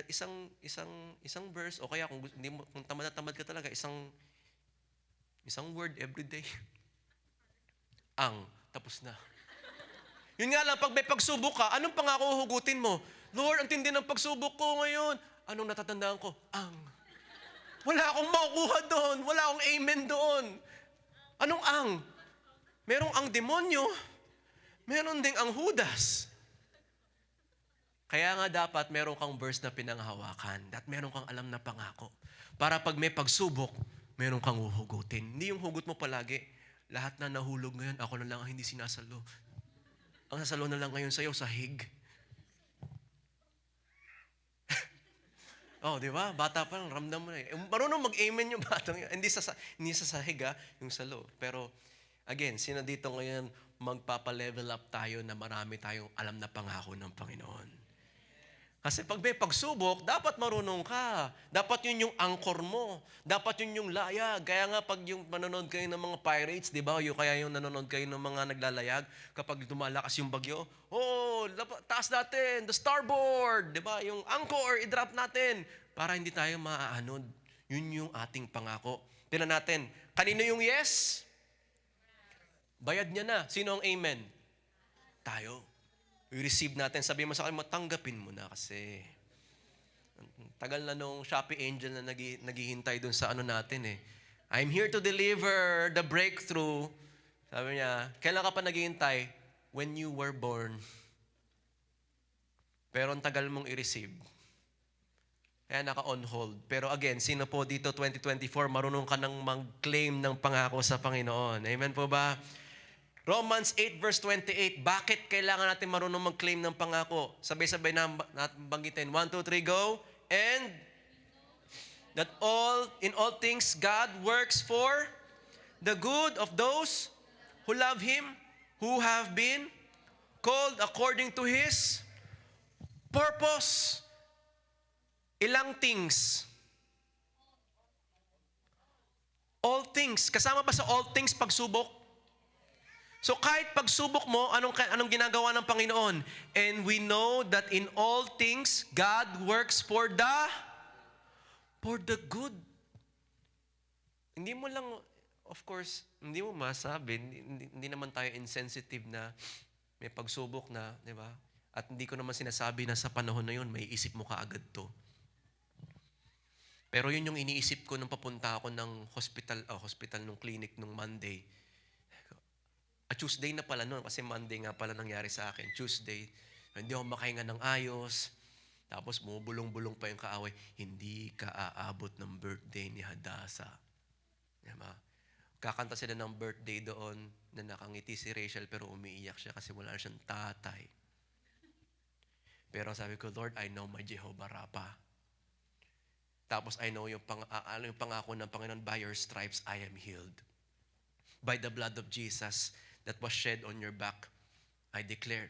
isang verse, o kaya kung hindi mo, kung tamad na tamad ka talaga, isang word every day. Tapos na. Yun nga lang, pag may pagsubok ka, anong pangako hugutin mo? Lord, ang tindi ng pagsubok ko ngayon. Anong natatandaan ko? Wala akong makukuha doon. Wala akong amen doon. Anong ang? Merong ang demonyo. Meron ding ang Judas. Kaya nga dapat meron kang verse na pinanghawakan at meron kang alam na pangako. Para pag may pagsubok, meron kang uhugutin. Hindi yung hugot mo palagi. Lahat na nahulog ngayon, ako na lang ang hindi sinasalo. Ang sasalo na lang ngayon sa'yo, sahig. Di ba? Bata pa lang, ramdam mo na eh. Marunong mag-amen yung batang yun. Hindi sa sahig yung salo. Pero, again, sino dito ngayon magpapa-level up tayo na marami tayong alam na pangako ng Panginoon? Kasi pag may pagsubok, dapat marunong ka. Dapat yun yung anchor mo. Dapat yun yung layag. Kaya nga pag yung manonood kayo ng mga pirates, di ba? Kaya yung nanonood kayo ng mga naglalayag, kapag lumalakas yung bagyo, taas natin, the starboard, di ba? Yung anchor, i-drop natin para hindi tayo maaanod. Yun yung ating pangako. Tingnan natin, kanino yung yes? Bayad niya na. Sino ang amen? Tayo. I-receive natin. Sabi mo sa akin, tanggapin mo na kasi. Tagal na nung Shopee Angel na naghihintay dun sa ano natin eh. I'm here to deliver the breakthrough. Sabi niya, kailan ka pa naghihintay? When you were born. Pero ang tagal mong i-receive. Kaya naka-on hold. Pero again, sino po dito 2024, marunong ka nang mag-claim ng pangako sa Panginoon. Amen po ba? Romans 8 verse 28, bakit kailangan natin marunong mag-claim ng pangako? Sabay-sabay na natin banggitin. 1, 2, 3, go. And that in all things God works for the good of those who love Him, who have been called according to His purpose. Ilang things? All things. Kasama ba sa all things pagsubok? So kahit pagsubok mo, anong ginagawa ng Panginoon? And we know that in all things, God works for the good. Hindi mo lang, of course, hindi mo masabi, hindi naman tayo insensitive na may pagsubok na, di ba? At hindi ko naman sinasabi na sa panahon na yun, may isip mo kaagad to. Pero yun yung iniisip ko nung papunta ako ng hospital nung clinic nung Monday. Tuesday na pala noon, kasi Monday nga pala nangyari sa akin. Tuesday, hindi ako makahinga ng ayos. Tapos bumubulong-bulong pa yung kaaway. Hindi ka aabot ng birthday ni Hadassah. Diba? Kakanta sila ng birthday doon na nakangiti si Rachel pero umiiyak siya kasi wala siyang tatay. Pero sabi ko, Lord, I know my Jehovah Rapha. Tapos I know yung pangako ng Panginoon, by your stripes I am healed. By the blood of Jesus that was shed on your back, I declare,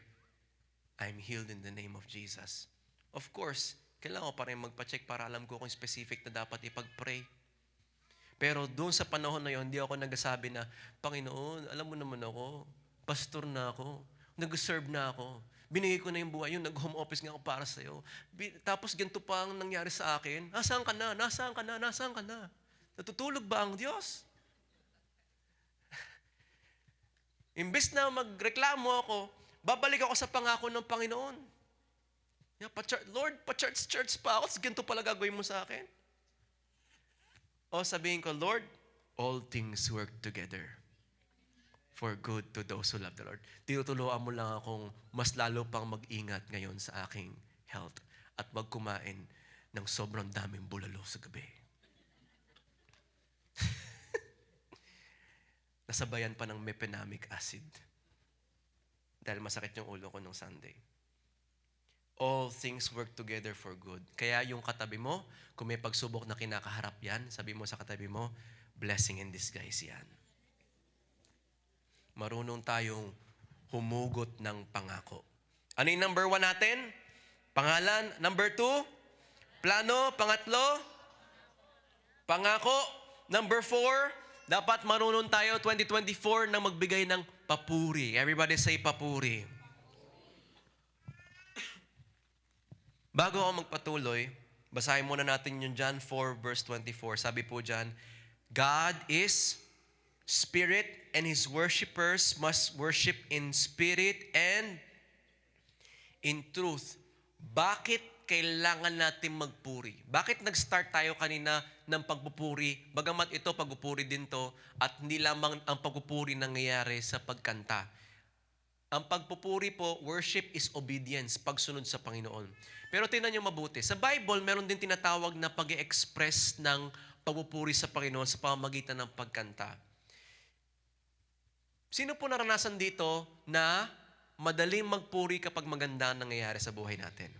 I'm healed in the name of Jesus. Of course, kailangan ko pa rin magpa-check para alam ko kung specific na dapat ipag-pray. Pero doon sa panahon na yun, hindi ako nagsasabi na, Panginoon, alam mo naman ako, pastor na ako, nag-serve na ako, binigay ko na yung buhay, nag-home office nga ako para sa'yo. Tapos ganito pa ang nangyari sa akin, nasaan ka na? Nasaan ka na? Nasaan ka na? Natutulog ba ang Diyos? Imbes na magreklamo ako, babalik ako sa pangako ng Panginoon. Lord, pa-church pa ako, ganito pala gagawin mo sa akin. O sabihin ko, Lord, all things work together for good to those who love the Lord. Tinutuluan mo lang akong mas lalo pang mag-ingat ngayon sa aking health at wag kumain ng sobrang daming bulalo sa gabi. Nasabayan pa ng mefenamic acid. Dahil masakit yung ulo ko nung Sunday. All things work together for good. Kaya yung katabi mo, kung may pagsubok na kinakaharap yan, sabi mo sa katabi mo, blessing in disguise yan. Marunong tayong humugot ng pangako. Ano yung number 1 natin? Pangalan. Number 2, plano. Pangatlo, pangako. Number 4, dapat marunong tayo 2024 na magbigay ng papuri. Everybody say papuri. Bago ako magpatuloy, basahin muna natin yung John 4 verse 24. Sabi po dyan, God is spirit and His worshipers must worship in spirit and in truth. Bakit kailangan natin magpuri? Bakit nag-start tayo kanina ng pagpupuri? Bagamat ito, pagpupuri din to, at hindi lamang ang pagpupuri nangyayari sa pagkanta. Ang pagpupuri po, worship is obedience, pagsunod sa Panginoon. Pero tingnan niyo mabuti. Sa Bible, meron din tinatawag na pag-express ng pagpupuri sa Panginoon sa pamamagitan ng pagkanta. Sino po naranasan dito na madaling magpuri kapag maganda ang nangyayari sa buhay natin?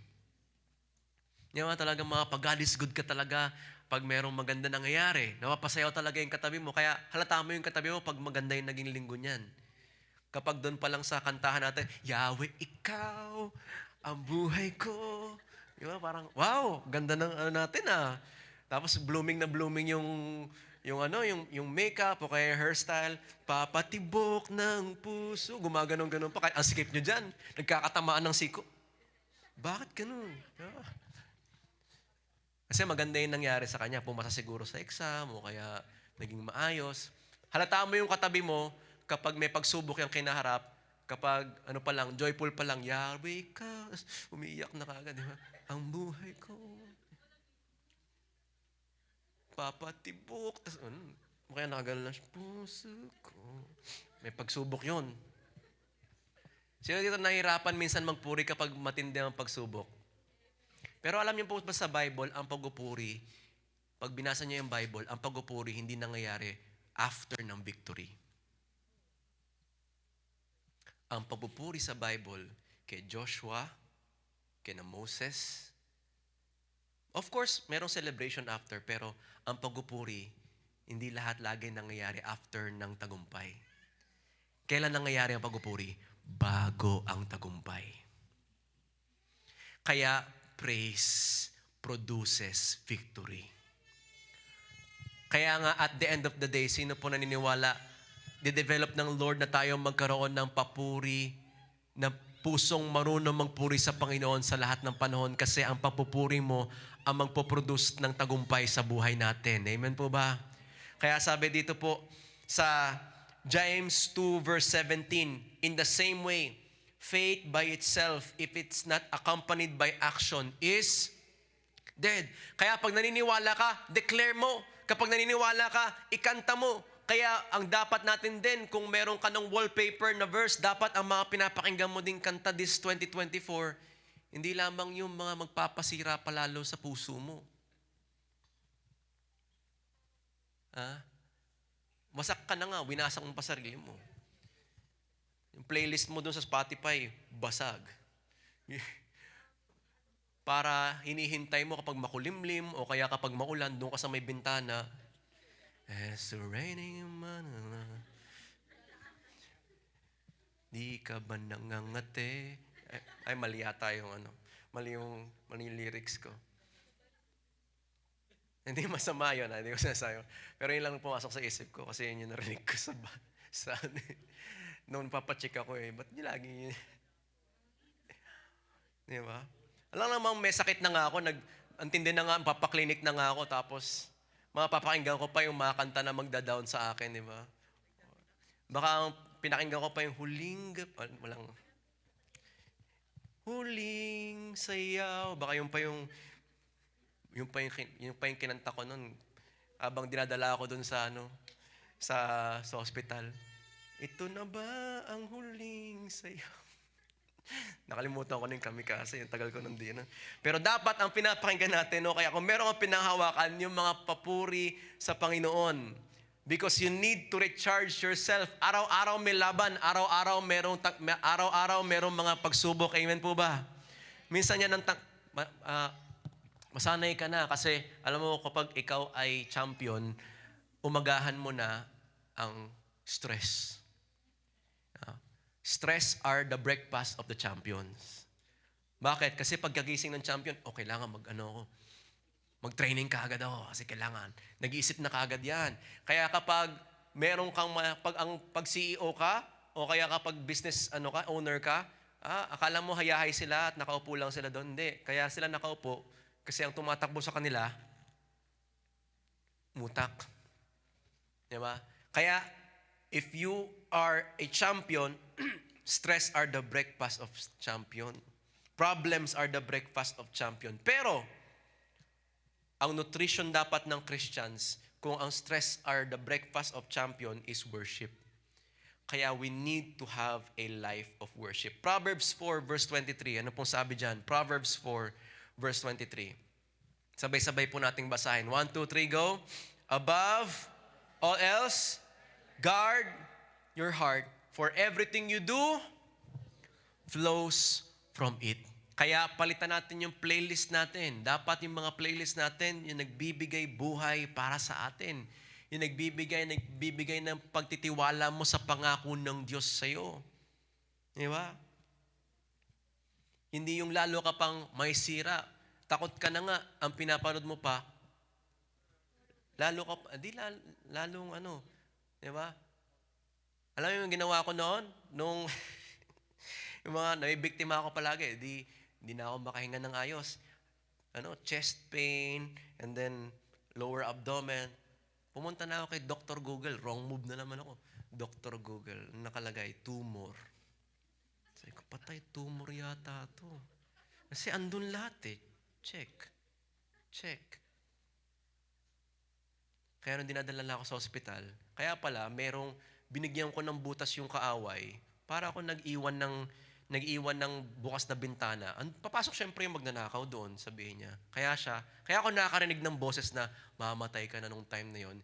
Yung mga talagang mga pag God is good ka talaga pag merong maganda nangyayari. Napapasayaw talaga yung katabi mo. Kaya halata mo yung katabi mo pag maganda yung naging linggo niyan. Kapag doon pa lang sa kantahan natin, Yahweh, ikaw, ang buhay ko. Di ba? Parang, wow, ganda ng ano natin ah. Tapos blooming na blooming yung makeup o kaya hairstyle. Papatibok ng puso. Gumaganon-ganon pa. Kaya ang sikip nyo dyan. Nagkakatamaan ng siko. Bakit ganun? Yeah. Kasi maganda yung nangyari sa kanya. Pumasa siguro sa exam o kaya naging maayos. Halata mo yung katabi mo, kapag may pagsubok yung kinaharap, kapag ano pa lang, joyful pa lang, Yahweh ka, umiiyak na kagad, di ba? Ang buhay ko, papatibok, tapos kaya nakagalan na siya, puso ko. May pagsubok yun. Sino dito nahihirapan minsan magpuri kapag matindi ang pagsubok? Pero alam niyo po ba sa Bible, ang pagpupuri, pag binasa niyo yung Bible, ang pagpupuri hindi nangyayari after ng victory. Ang pagpupuri sa Bible kay Joshua, kay Moses. Of course, merong celebration after, pero ang pagpupuri, hindi lahat lagi nangyayari after ng tagumpay. Kailan nangyayari ang pagpupuri? Bago ang tagumpay. Kaya, praise produces victory. Kaya nga, at the end of the day, sino po naniniwala de-develop ng Lord na tayo magkaroon ng papuri, na pusong marunong magpuri sa Panginoon sa lahat ng panahon kasi ang papupuri mo ang magpoproduce ng tagumpay sa buhay natin. Amen po ba? Kaya sabi dito po sa James 2 verse 17, in the same way, faith by itself, if it's not accompanied by action, is dead. Kaya pag naniniwala ka, declare mo. Kapag naniniwala ka, ikanta mo. Kaya ang dapat natin din, kung meron ka ng wallpaper na verse, dapat ang mga pinapakinggan mo din kanta this 2024, hindi lamang yung mga magpapasira palalo sa puso mo. Wasak ka na nga, winasak mo pa sarili mo. Yung playlist mo dun sa Spotify, basag. Para hinihintay mo kapag makulimlim o kaya kapag maulan, doon ka sa may bintana, as the raining man, di ka ba nangangate? Ay, mali yata yung mali yung lyrics ko. Hindi masama yun, hindi ko sinasayo. Pero yun lang pumasok sa isip ko kasi yun yung narinig ko sa noon papacheck ako ba't di lagi yun? Di ba? Alam namang may sakit na nga ako, antindi na nga, papaklinik na nga ako, tapos mapapakinggan ko pa yung mga kanta na magda-down sa akin, di ba? Baka pinakinggan ko pa yung huling sayaw. Baka yung kinanta ko nun habang dinadala ako dun sa sa hospital. Ito na ba ang huling sayaw? Nakalimutan ko na yung kamikase, yung tagal ko nandiyan. Pero dapat ang pinapakinggan natin, kaya kung meron kang pinanghawakan, yung mga papuri sa Panginoon. Because you need to recharge yourself. Araw-araw may laban, araw-araw merong mga pagsubok. Amen po ba? Minsan yan masanay ka na kasi alam mo kapag ikaw ay champion, umagahan mo na ang stress. Stress are the breakfast of the champions. Bakit? Kasi pagkagising ng champion, kailangan mag-training ka agad ako kasi kailangan. Nag-iisip na kaagad yan. Kaya kapag meron kang, pag CEO ka, o kaya kapag business owner ka, Akala mo hayahay sila at nakaupo lang sila doon. Hindi. Kaya sila nakaupo kasi ang tumatakbo sa kanila, mutak. Di ba? Kaya, if you are a champion, stress are the breakfast of champion. Problems are the breakfast of champion. Pero, ang nutrition dapat ng Christians, kung ang stress are the breakfast of champion, is worship. Kaya we need to have a life of worship. Proverbs 4 verse 23. Ano pong sabi dyan? Proverbs 4 verse 23. Sabay-sabay po nating basahin. 1, 2, 3, go. Above all else, guard your heart, for everything you do flows from it. Kaya palitan natin yung playlist natin. Dapat yung mga playlist natin, yung nagbibigay buhay para sa atin. Yung nagbibigay ng pagtitiwala mo sa pangako ng Diyos sa'yo. Di ba? Hindi yung lalo ka pang may sira. Takot ka na nga, ang pinapanood mo pa, lalong ano, di ba? Alam mo yung ginawa ko noon? Nung, yung mga naibiktima ako palagi, hindi na ako makahinga ng ayos. Chest pain, and then lower abdomen. Pumunta na ako kay Dr. Google. Wrong move na naman ako. Dr. Google, nakalagay, tumor. Sabi ko, patay, tumor yata to. Kasi andun lahat eh. Check. Kaya nung dinadala na ako sa ospital, kaya pala, binigyan ko ng butas yung kaaway para ako nag-iwan ng bukas na bintana. Papasok syempre yung magnanakaw doon, sabihin niya. Kaya ako nakakarinig ng boses na mamatay ka na nung time na yon.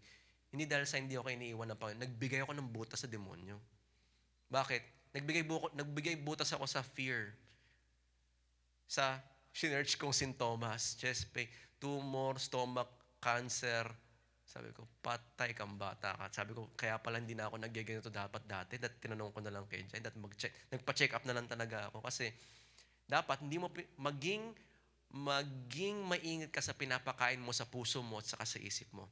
Hindi dahil sa hindi ako iniiwan ng Panginoon. Nagbigay ako ng butas sa demonyo. Bakit? Nagbigay butas ako sa fear. Sa sinerch kong sintomas, chest pain, tumor, stomach, cancer. Sabi ko, patay kang bata ka. Sabi ko, kaya pala hindi na ako nagyaganito dapat dati. Tinanong ko na lang kay Jai. Nagpa-check up na lang talaga ako. Kasi dapat hindi mo maging maingat ka sa pinapakain mo sa puso mo at saka sa isip mo.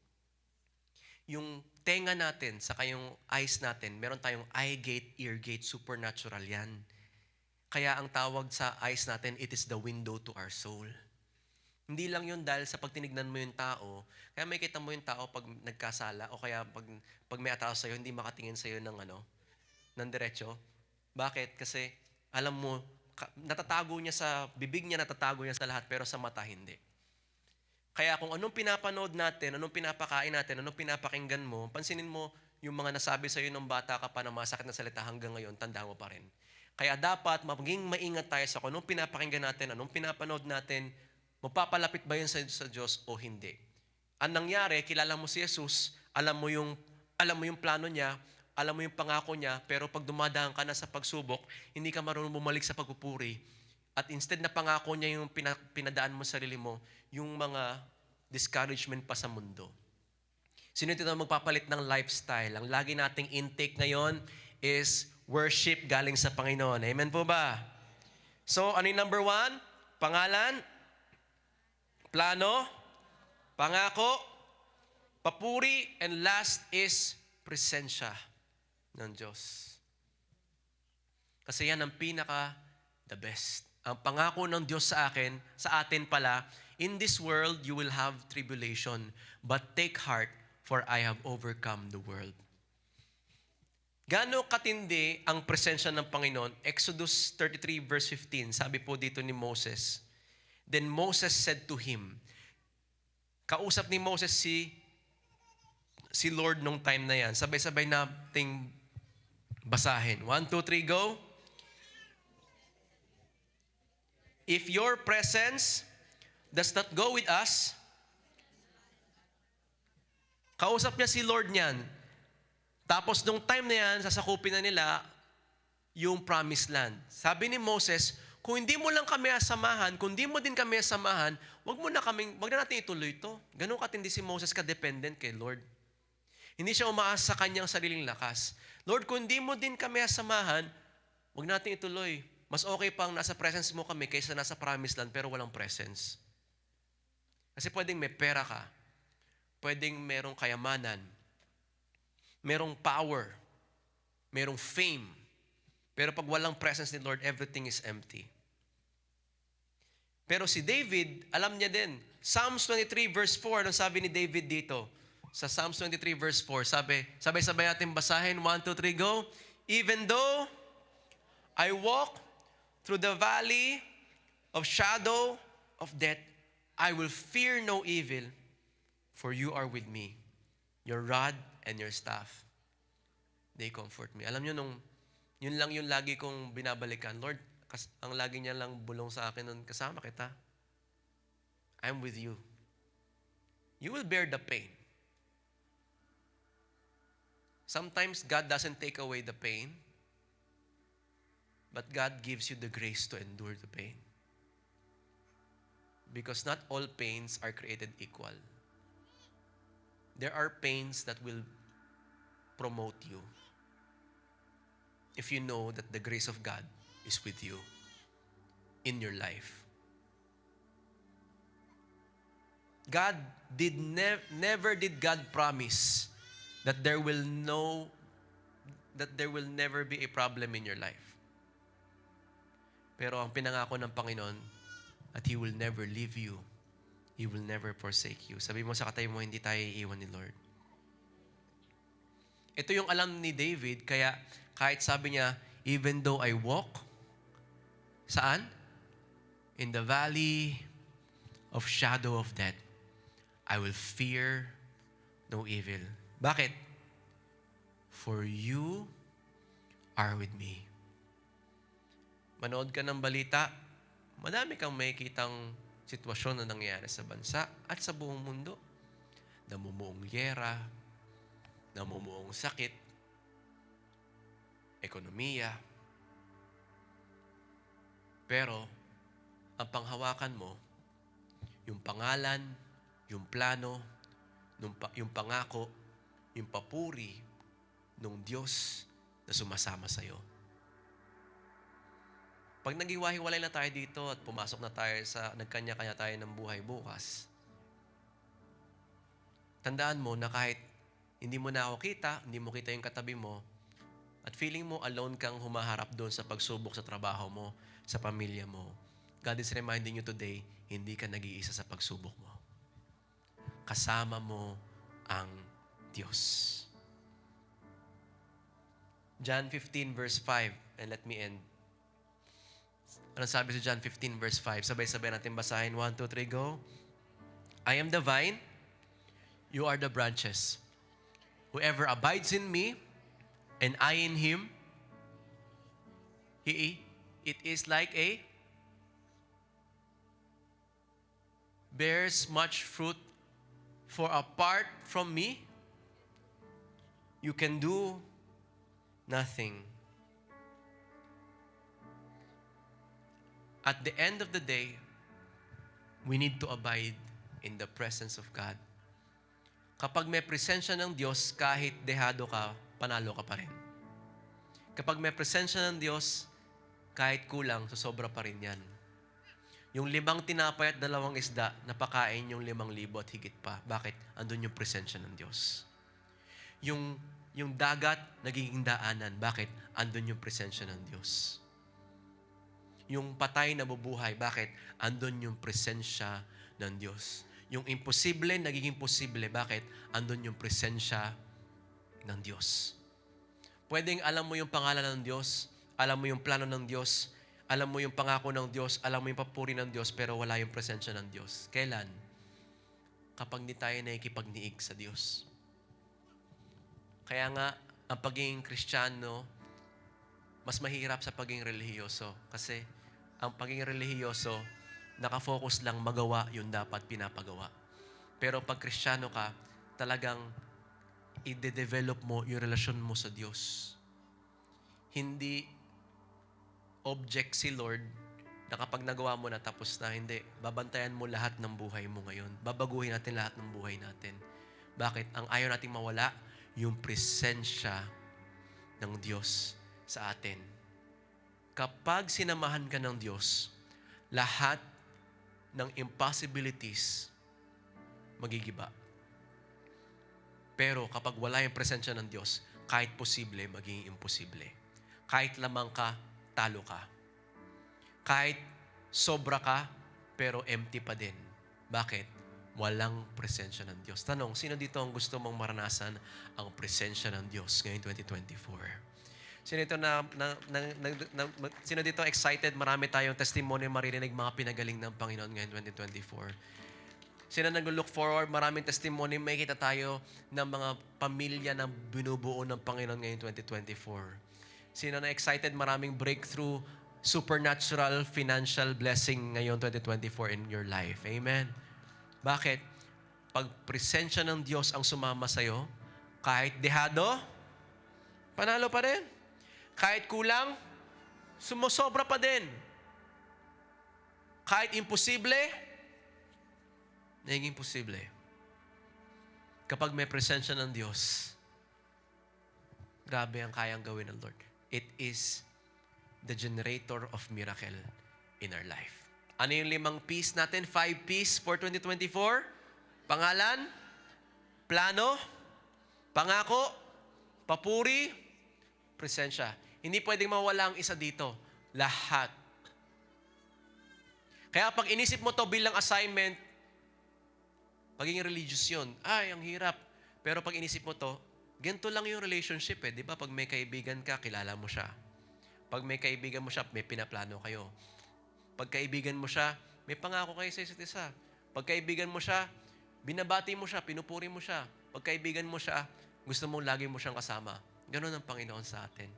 Yung tenga natin, saka yung eyes natin, meron tayong eye gate, ear gate, supernatural yan. Kaya ang tawag sa eyes natin, it is the window to our soul. Hindi lang yun dahil sa pagtinignan mo yung tao, kaya may kita mo yung tao pag nagkasala o kaya pag may atraso sa'yo, hindi makatingin sa'yo ng diretso. Bakit? Kasi alam mo, natatago niya sa bibig niya, natatago niya sa lahat, pero sa mata hindi. Kaya kung anong pinapanood natin, anong pinapakain natin, anong pinapakinggan mo, pansinin mo yung mga nasabi sa'yo ng bata ka pa na mga sakit na salita hanggang ngayon, tanda mo pa rin. Kaya dapat maging maingat tayo sa kung anong pinapakinggan natin, anong pinapanood natin, magpapalapit ba yun sa Diyos o hindi. Ang nangyari, kilala mo si Jesus, alam mo yung plano niya, alam mo yung pangako niya, pero pag dumadaan ka na sa pagsubok, hindi ka marunong bumalik sa pagpupuri. At instead na pangako niya yung pinadaan mo sa sarili mo, yung mga discouragement pa sa mundo. Sino ito na magpapalit ng lifestyle? Ang lagi nating intake ngayon is worship galing sa Panginoon. Amen po ba? So, ano yung number 1? Pangalan, plano, pangako, papuri, and last is presensya ng Diyos. Kasi yan ang the best. Ang pangako ng Diyos sa atin pala, in this world you will have tribulation, but take heart, for I have overcome the world. Gaano katindi ang presensya ng Panginoon? Exodus 33 verse 15, sabi po dito ni Moses, then Moses said to him, kausap ni Moses si Lord nung time na yan. Sabay-sabay nating basahin. 1, 2, 3, go. If your presence does not go with us, kausap niya si Lord niyan. Tapos nung time na yan, sasakupin na nila yung promised land. Sabi ni Moses, kung hindi mo lang kami asamahan, kung hindi mo din kami asamahan, wag na natin ituloy ito. Ganun katindi si Moses ka-dependent kay Lord. Hindi siya umaasa sa kanyang sariling lakas. Lord, kung hindi mo din kami asamahan, wag natin ituloy. Mas okay pang nasa presence mo kami kaysa nasa promised land pero walang presence. Kasi pwedeng may pera ka, pwedeng merong kayamanan, merong power, merong fame, Pero pag walang presence ni Lord, everything is empty. Pero si David, alam niya din. Psalms 23 verse 4, anong sabi ni David dito? Sa Psalms 23 verse 4, sabay-sabay natin basahin. 1, 2, 3, go. Even though I walk through the valley of shadow of death, I will fear no evil, for you are with me. Your rod and your staff, they comfort me. Alam niyo, yun lang yung lagi kong binabalikan. Lord, ang lagi niya lang bulong sa akin nun, kasama kita. I'm with you. You will bear the pain. Sometimes God doesn't take away the pain, but God gives you the grace to endure the pain. Because not all pains are created equal. There are pains that will promote you if you know that the grace of God is with you in your life. God never did God promise that there will never be a problem in your life. Pero ang pinangako ng Panginoon, that He will never leave you. He will never forsake you. Sabi mo sa katabi mo, hindi tayo iiwan ni Lord. Ito yung alam ni David, kaya kahit sabi niya, even though I walk, saan? In the valley of shadow of death, I will fear no evil. Bakit? For you are with me. Manood ka ng balita, madami kang makikitang sitwasyon na nangyayari sa bansa at sa buong mundo. Namumuong gyera, namumuong sakit, ekonomiya. Pero, ang panghawakan mo, yung pangalan, yung plano, yung pangako, yung papuri ng Diyos na sumasama sa'yo. Pag naghiwa-hiwalay na tayo dito at pumasok na tayo sa nagkanya-kanya tayo ng buhay bukas, tandaan mo na kahit hindi mo na ako kita, hindi mo kita yung katabi mo, at feeling mo alone kang humaharap doon sa pagsubok sa trabaho mo, sa pamilya mo, God is reminding you today, hindi ka nag-iisa sa pagsubok mo. Kasama mo ang Diyos. John 15 verse 5, and let me end. Anong sabi sa John 15 verse 5? Sabay-sabay natin basahin. 1, 2, 3, go. I am the vine, you are the branches. Whoever abides in me, and I in him, it is like a bears much fruit, for apart from me, you can do nothing. At the end of the day, we need to abide in the presence of God. Kapag may presensya ng Diyos, kahit dehado ka, panalo ka pa rin. Kapag may presensya ng Diyos, kahit kulang, susobra pa rin yan. Yung 5 tinapay at 2 isda, napakain yung 5,000 at higit pa. Bakit? Andun yung presensya ng Diyos. Yung dagat, nagiging daanan. Bakit? Andun yung presensya ng Diyos. Yung patay na bubuhay. Bakit? Andun yung presensya ng Diyos. Yung imposible, nagiging posible. Bakit? Andun yung presensya ng Diyos. Pwedeng alam mo yung pangalan ng Diyos, alam mo yung plano ng Diyos, alam mo yung pangako ng Diyos, alam mo yung papuri ng Diyos, pero wala yung presensya ng Diyos. Kailan? Kapag di tayo nakikipagniig sa Diyos. Kaya nga, ang pagiging Kristiyano, mas mahirap sa pagiging relihiyoso. Kasi ang pagiging relihiyoso, nakafocus lang magawa yung dapat pinapagawa. Pero pag Kristiyano ka, talagang i-develop mo yung relasyon mo sa Diyos. Hindi object si Lord na kapag nagawa mo na tapos na, hindi. Babantayan mo lahat ng buhay mo ngayon. Babaguhin natin lahat ng buhay natin. Bakit? Ang ayaw nating mawala, yung presensya ng Diyos sa atin. Kapag sinamahan ka ng Diyos, lahat ng impossibilities magigiba. Pero kapag wala yung presensya ng Diyos, kahit posible, magiging imposible. Kahit lamang ka, talo ka. Kahit sobra ka, pero empty pa din. Bakit? Walang presensya ng Diyos. Tanong, sino dito ang gusto mong maranasan ang presensya ng Diyos ngayong 2024? Sino dito sino dito excited? Marami tayong testimony maririnig mga pinagaling ng Panginoon ngayon 2024. Sino nag-look forward? Maraming testimony. May kita tayo ng mga pamilya na binubuo ng Panginoon ngayon 2024. Sino na excited? Maraming breakthrough, supernatural financial blessing ngayon 2024 in your life. Amen. Bakit? Pag presensya ng Diyos ang sumama sa'yo, kahit dehado, panalo pa rin. Kahit kulang, sumusobra pa din. Kahit imposible, naging posible. Kapag may presensya ng Diyos, grabe ang kayang gawin ng Lord. It is the generator of miracle in our life. Ano yung 5 P's natin? 5 P's for 2024? Pangalan, plano, pangako, papuri, presensya. Hindi pwedeng mawala ang isa dito. Lahat. Kaya pag inisip mo to bilang assignment, pagiging religious yun. Ay, ang hirap. Pero pag inisip mo to, ganito lang yung relationship eh. Di ba? Pag may kaibigan ka, kilala mo siya. Pag may kaibigan mo siya, may pinaplano kayo. Pag kaibigan mo siya, may pangako kayo sa isa't isa. Pag kaibigan mo siya, binabati mo siya, pinupuri mo siya. Pag kaibigan mo siya, gusto mong lagi mo siyang kasama. Ganon ang Panginoon sa atin.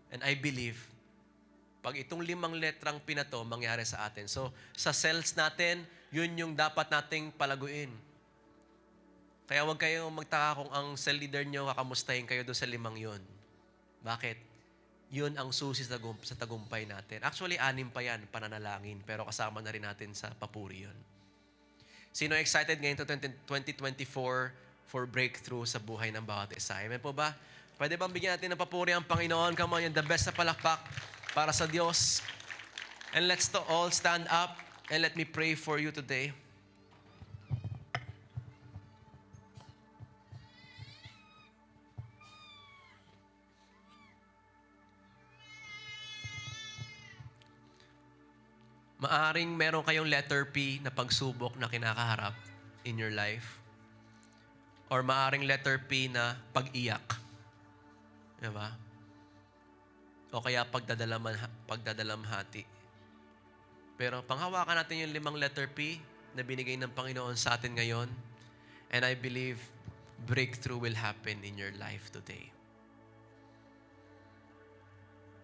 And I believe, pag itong 5 letrang pinato, mangyari sa atin. So, sa cells natin, yun yung dapat nating palaguin. Kaya huwag kayong magtaka kung ang cell leader nyo, kakamustahin kayo doon sa 5 yun. Bakit? Yun ang susi sa tagumpay natin. Actually, 6 pa yan, pananalangin. Pero kasama na rin natin sa papuri yun. Sino excited ngayon 2024 for breakthrough sa buhay ng bawat isa? Amen po ba? Pwede bang bigyan natin ng papuri ang Panginoon? Come on, yung the best na palakpak para sa Diyos. And let's all stand up and let me pray for you today. Maaring meron kayong letter P na pagsubok na kinakaharap in your life. Or maaring letter P na pag-iyak. Diba? O kaya pagdadalamhati. Pero panghawakan natin yung 5 letter P na binigay ng Panginoon sa atin ngayon. And I believe breakthrough will happen in your life today.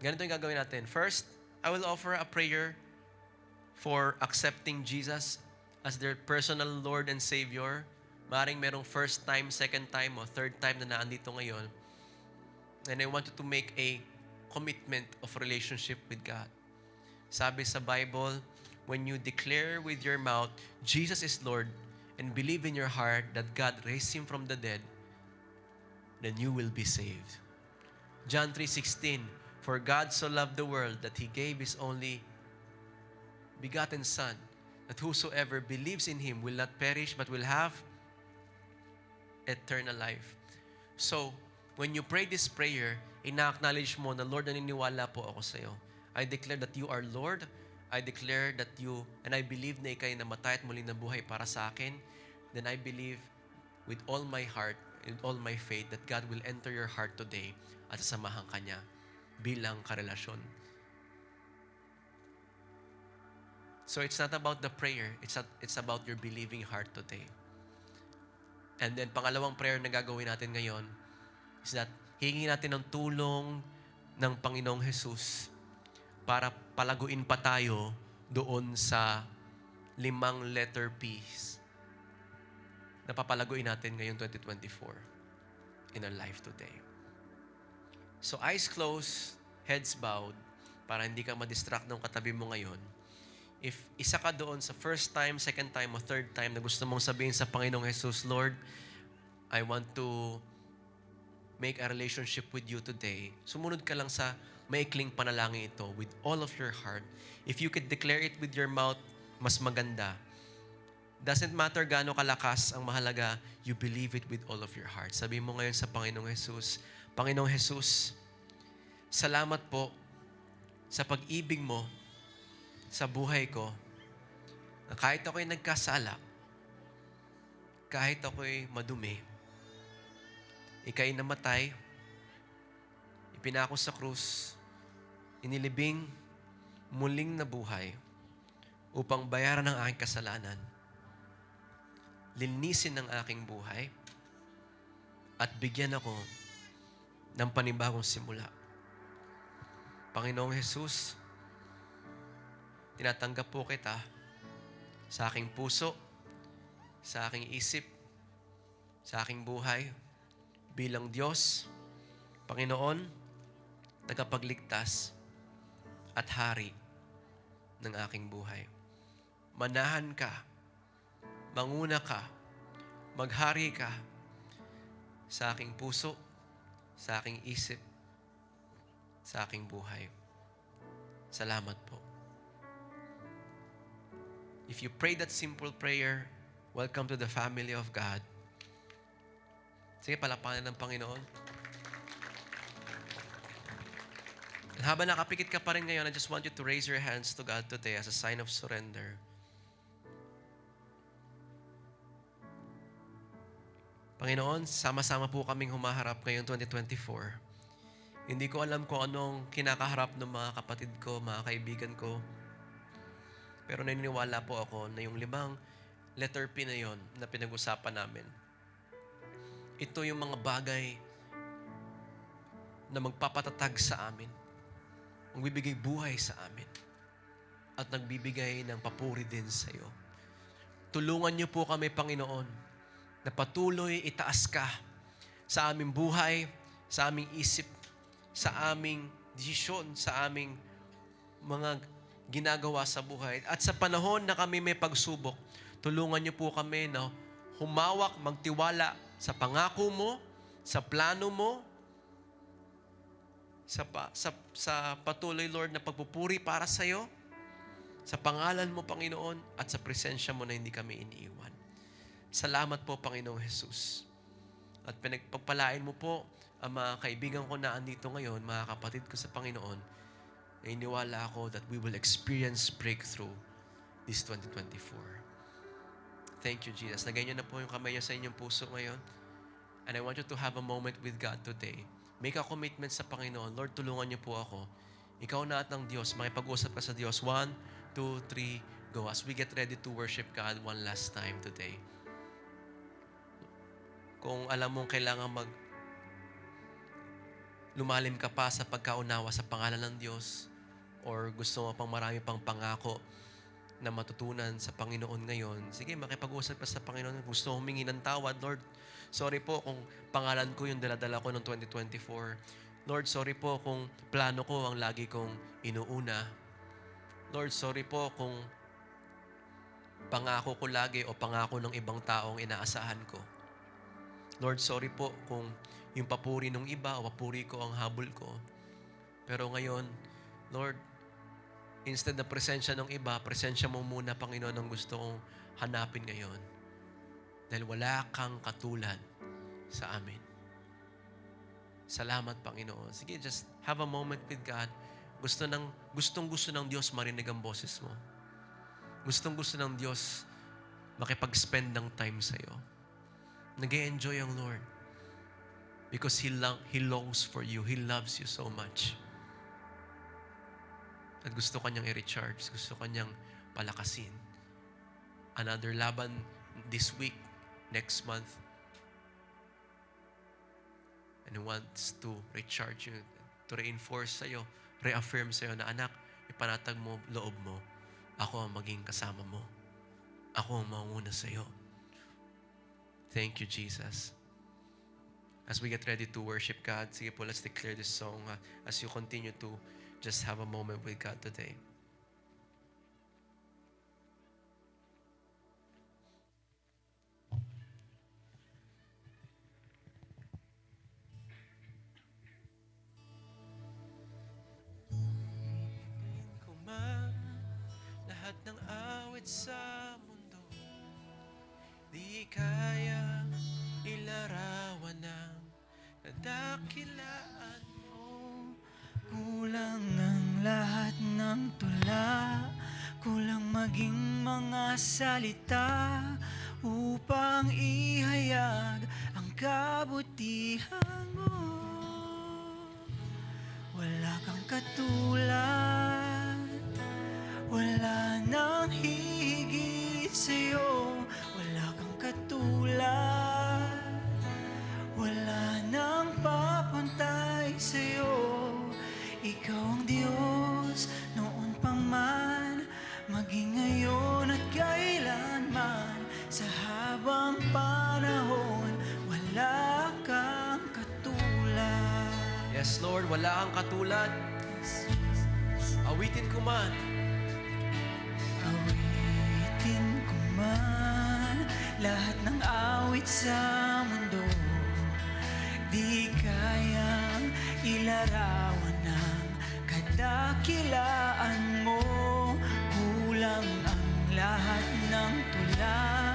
Ganito yung gagawin natin. First, I will offer a prayer for accepting Jesus as their personal Lord and Savior. Maring merong first time, second time, o third time na naandito ngayon. And I want you to make a commitment of relationship with God. Sabi sa Bible, when you declare with your mouth, Jesus is Lord, and believe in your heart that God raised Him from the dead, then you will be saved. John 3:16, for God so loved the world that He gave His only begotten Son, that whosoever believes in Him will not perish but will have eternal life. So, when you pray this prayer, ina-acknowledge mo na, Lord, naniniwala po ako sa iyo. I declare that you are Lord. I declare that you, and I believe na ikay namatay at muli na buhay para sa akin. Then I believe with all my heart, with all my faith, that God will enter your heart today at sasamahan ka niya bilang karelasyon. So it's not about the prayer, it's about your believing heart today. And then pangalawang prayer na gagawin natin ngayon is that hingi natin ng tulong ng Panginoong Jesus para palaguin pa tayo doon sa 5 letter P's na papalaguin natin ngayong 2024 in our life today. So eyes closed, heads bowed, para hindi ka ma-distract ng katabi mo ngayon. If isa ka doon sa first time, second time, o third time na gusto mong sabihin sa Panginoong Jesus, Lord, I want to make a relationship with you today. Sumunod ka lang sa maikling panalangin ito with all of your heart. If you could declare it with your mouth, mas maganda. Doesn't matter gaano kalakas, ang mahalaga, you believe it with all of your heart. Sabi mo ngayon sa Panginoong Jesus, Panginoong Jesus, Salamat po sa pag-ibig mo sa buhay ko, na kahit ako'y nagkasala, kahit ako'y madumi, ika'y namatay, ipinako sa krus, inilibing, muling nabuhay, upang bayaran ang aking kasalanan, linisin ang aking buhay, at bigyan ako ng panibagong simula. Panginoong Jesus, tinatanggap po kita sa aking puso, sa aking isip, sa aking buhay, bilang Diyos, Panginoon, tagapagligtas, at hari ng aking buhay. Manahan ka, manguna ka, maghari ka sa aking puso, sa aking isip, sa aking buhay. Salamat po. If you pray that simple prayer, welcome to the family of God. Sige, palakpakan ng Panginoon. Habang nakapikit ka pa rin ngayon, I just want you to raise your hands to God today as a sign of surrender. Panginoon, sama-sama po kaming humaharap ngayong 2024. Hindi ko alam kung anong kinakaharap ng mga kapatid ko, mga kaibigan ko. Pero naniniwala po ako na yung 5 letter P na yon na pinag-usapan namin, ito yung mga bagay na magpapatatag sa amin, magbibigay buhay sa amin, at nagbibigay ng papuri din sa iyo. Tulungan niyo po kami, Panginoon, na patuloy itaas ka sa aming buhay, sa aming isip, sa aming desisyon, sa aming mga ginagawa sa buhay. At sa panahon na kami may pagsubok, tulungan niyo po kami na humawak, magtiwala sa pangako mo, sa plano mo, sa patuloy, Lord, na pagpupuri para sa iyo, sa pangalan mo, Panginoon, at sa presensya mo na hindi kami iniiwan. Salamat po, Panginoong Jesus. At pinagpagpalain mo po ang mga kaibigan ko na andito ngayon, mga kapatid ko sa Panginoon, na iniwala ako that we will experience breakthrough this 2024. Thank you, Jesus. Lagay niyo na po yung kamay niyo sa inyong puso ngayon. And I want you to have a moment with God today. Make a commitment sa Panginoon. Lord, tulungan niyo po ako. Ikaw na at ng Diyos. Makipag-usap ka sa Diyos. 1, 2, 3, go. As we get ready to worship God one last time today. Kung alam mong kailangan lumalim ka pa sa pagkaunawa sa pangalan ng Diyos, or gusto mo pang marami pang pangako na matutunan sa Panginoon ngayon, sige, makipag-usap ka sa Panginoon. Gusto mo humingi ng tawad, Lord, sorry po kung pangalan ko yung daladala ko noong 2024. Lord, sorry po kung plano ko ang lagi kong inuuna. Lord, sorry po kung pangako ko lagi o pangako ng ibang taong inaasahan ko. Lord, sorry po kung yung papuri ng iba o papuri ko ang habol ko. Pero ngayon, Lord, instead na presensya ng iba, presensya mo muna, Panginoon, ang gusto kong hanapin ngayon. Dahil wala kang katulad sa amin. Salamat, Panginoon. Sige, just have a moment with God. Gustong-gusto ng Diyos marinig ang boses mo. Gustong-gusto ng Diyos makipag-spend ng time sa'yo. Nag-e-enjoy ang Lord. Because He longs for you. He loves you so much. At gusto kanyang i-recharge. Gusto kanyang palakasin. Another laban this week, next month. And He wants to recharge you, to reinforce sa'yo, reaffirm sa'yo na, anak, ipanatag mo loob mo. Ako ang maging kasama mo. Ako ang maunguna sa'yo. Thank you, Jesus. As we get ready to worship God, sige po, let's declare this song as you continue to just have a moment with God today. Kung man lahat ng awit sa mundo, di kayang ilarawan ng kadakilaan mo. Kulang ang lahat ng tula, kulang maging mga salita upang ihayag ang kabutihan mo. Wala kang katulad, wala nang hihigit sa'yo. Wala kang katulad, wala nang papantay sa'yo. Ikaw ang Diyos noon pa man, maging ngayon at kailanman. Sa habang panahon, wala kang katulad. Yes, Lord, wala kang katulad. Yes, Jesus. Awitin ko man. Awitin ko man lahat ng awit sa mundo, di kayang ilarawan ng kadakilaan mo. Kulang ang lahat ng tula,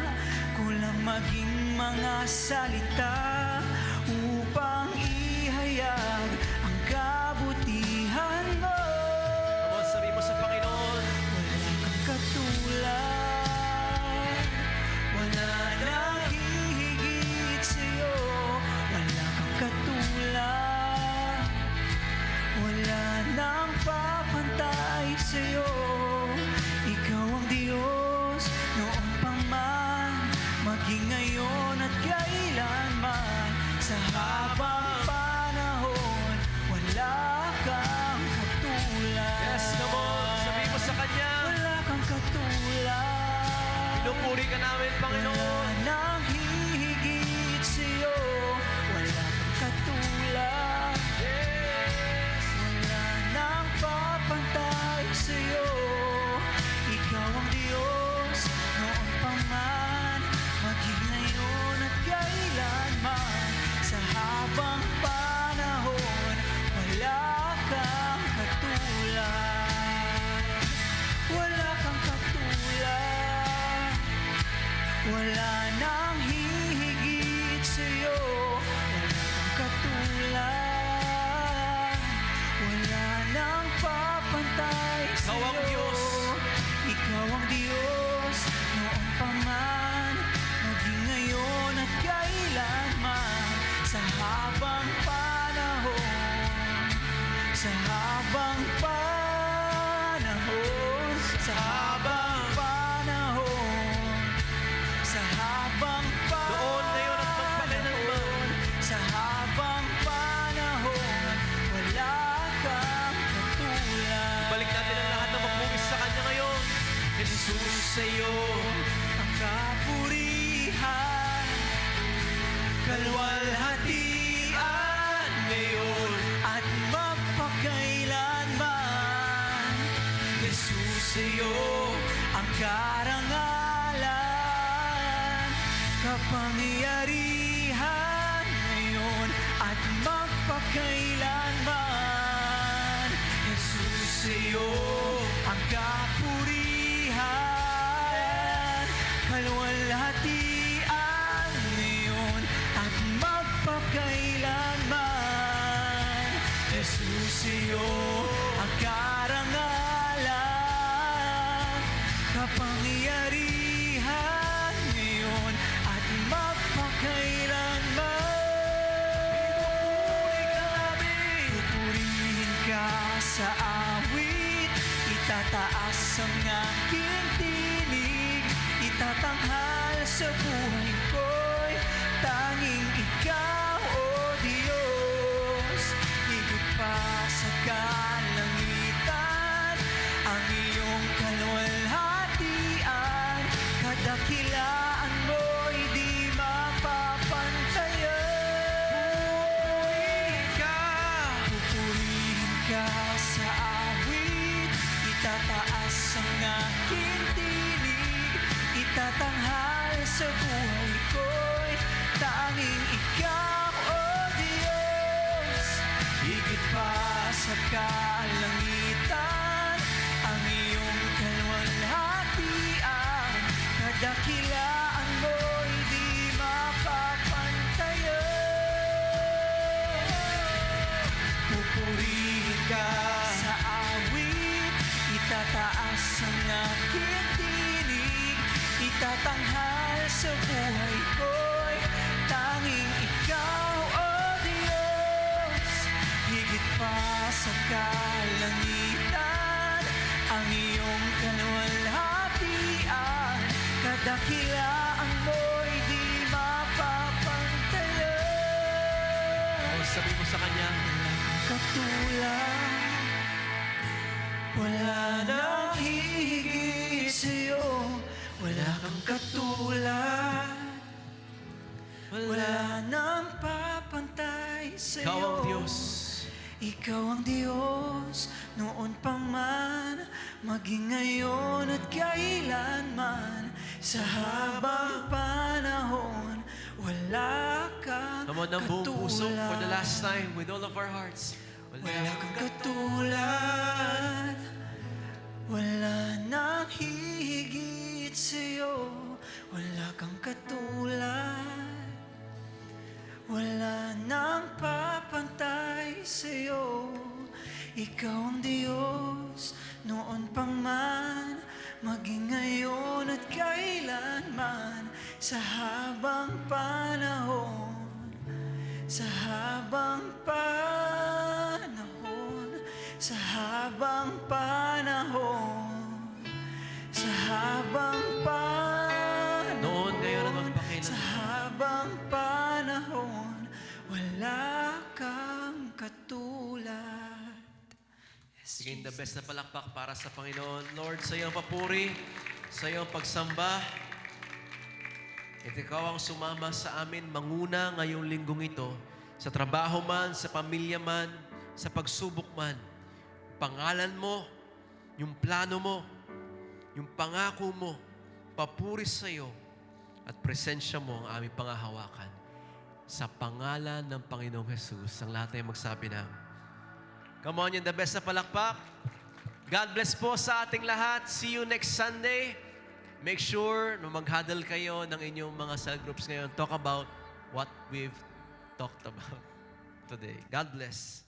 kulang maging mga salita upang ihayag ang kabutihan mo. Come on, sabi mo sa Panginoon. Wala kang katulad, wala nang hihigit sa'yo. Wala kang katulad, wala nang papantay sa'yo. Ikaw ang Diyos noon pa man, maging ngayon at kailanman. Sa habang panahon, wala kang katulad. Yes, come on, sabi mo sa Kanya. Wala kang katulad, Pinupuri ka namin, Panginoon. wala nang hihigit sa'yo. Wala kang katulad, Yes. wala nang papantay sa'yo. Ikaw ang Diyos noon pa man, maging ngayon at kailanman. Sa habang panahon, wala kang katulad. Wala kang katulad, wala nang hihigit sa'yo. Wala kang katulad, wala nang papantay Ikaw sa'yo. ang Diyos. Ikaw ang Diyos noon pa man, maging ngayon at kailanman. Sa habang panahon, sa habang panahon, sa habang panahon, sa habang Doon, ngayon at magpakailanman. sa habang panahon, wala kang katulad. Balik natin ang lahat na magbuwis sa Kanya ngayon. Jesus, sa'yo ang kapurihan, kalwalhatian ngayon at magpakailanman. Jesus, sa'yo ang karangalan, kapangyarihan ngayon at magpakailanman. Jesus, sa'yo ang kapurihan, kalwalhatian ngayon at magpakailanman. Jesus, sa'yo ang karangalan, kapangyarihan ngayon at magpakailanman. Pupurihin ka sa awit, itataas ang aking tinig, itatanghal sa buhay ko'y tanging ikaw, O Diyos. Higit pa sa kalangitan, ang iyong kalwalhatian, kadakilaan mo'y di mapapantayan. Pupurihin ka sa awit, itataas ang aking tinig, itatanghal sa buhay ko'y tanging ikaw, O Diyos. Higit pa sa kalangitan, ang iyong kalwalhatian, kadakilaan mo'y di mapapantayan. Pupurihin ka Itatanghal sa buhay ko'y tanging ikaw, O Diyos. Higit pa sa kalangitan, ang iyong kaluwalhatian. Kadakilaan mo'y di mapapantayan. O sabi mo sa Kanya, Katulad, wala nang hihigit sa'yo. Wala kang katulad, wala nang papantay sa'yo. Ikaw ang Diyos. Ikaw ang Diyos, noon pa man, maging ngayon at kailanman. Sa habang panahon, wala kang Come on, ng buong puso for the katulad. last time with all of our hearts. Wala kang katulad, wala nang hihigit sa'yo. Wala kang katulad, wala nang papantay sa'yo. Ikaw ang Diyos, noon pa man, maging ngayon at kailanman. Sa habang panahon, sa habang panahon, sa habang panahon, sa habang panahon, Noon, ngayon at sa magpakailanman. habang panahon, wala kang katulad. Yes, Again, the best na palakpak para sa Panginoon. Lord, sa iyong papuri, sa iyong pagsamba. At ikaw ang sumama sa amin, manguna ngayong linggong ito, sa trabaho man, sa pamilya man, sa pagsubok man. Pangalan mo, yung plano mo, yung pangako mo, papuri sa iyo, at presensya mo ang aming pangahawakan. Sa pangalan ng Panginoong Jesus, ang lahat ay magsabi ng, come on, yung the best na palakpak. God bless po sa ating lahat. See you next Sunday. Make sure na mag-huddle kayo ng inyong mga cell groups ngayon. Talk about what we've talked about today. God bless.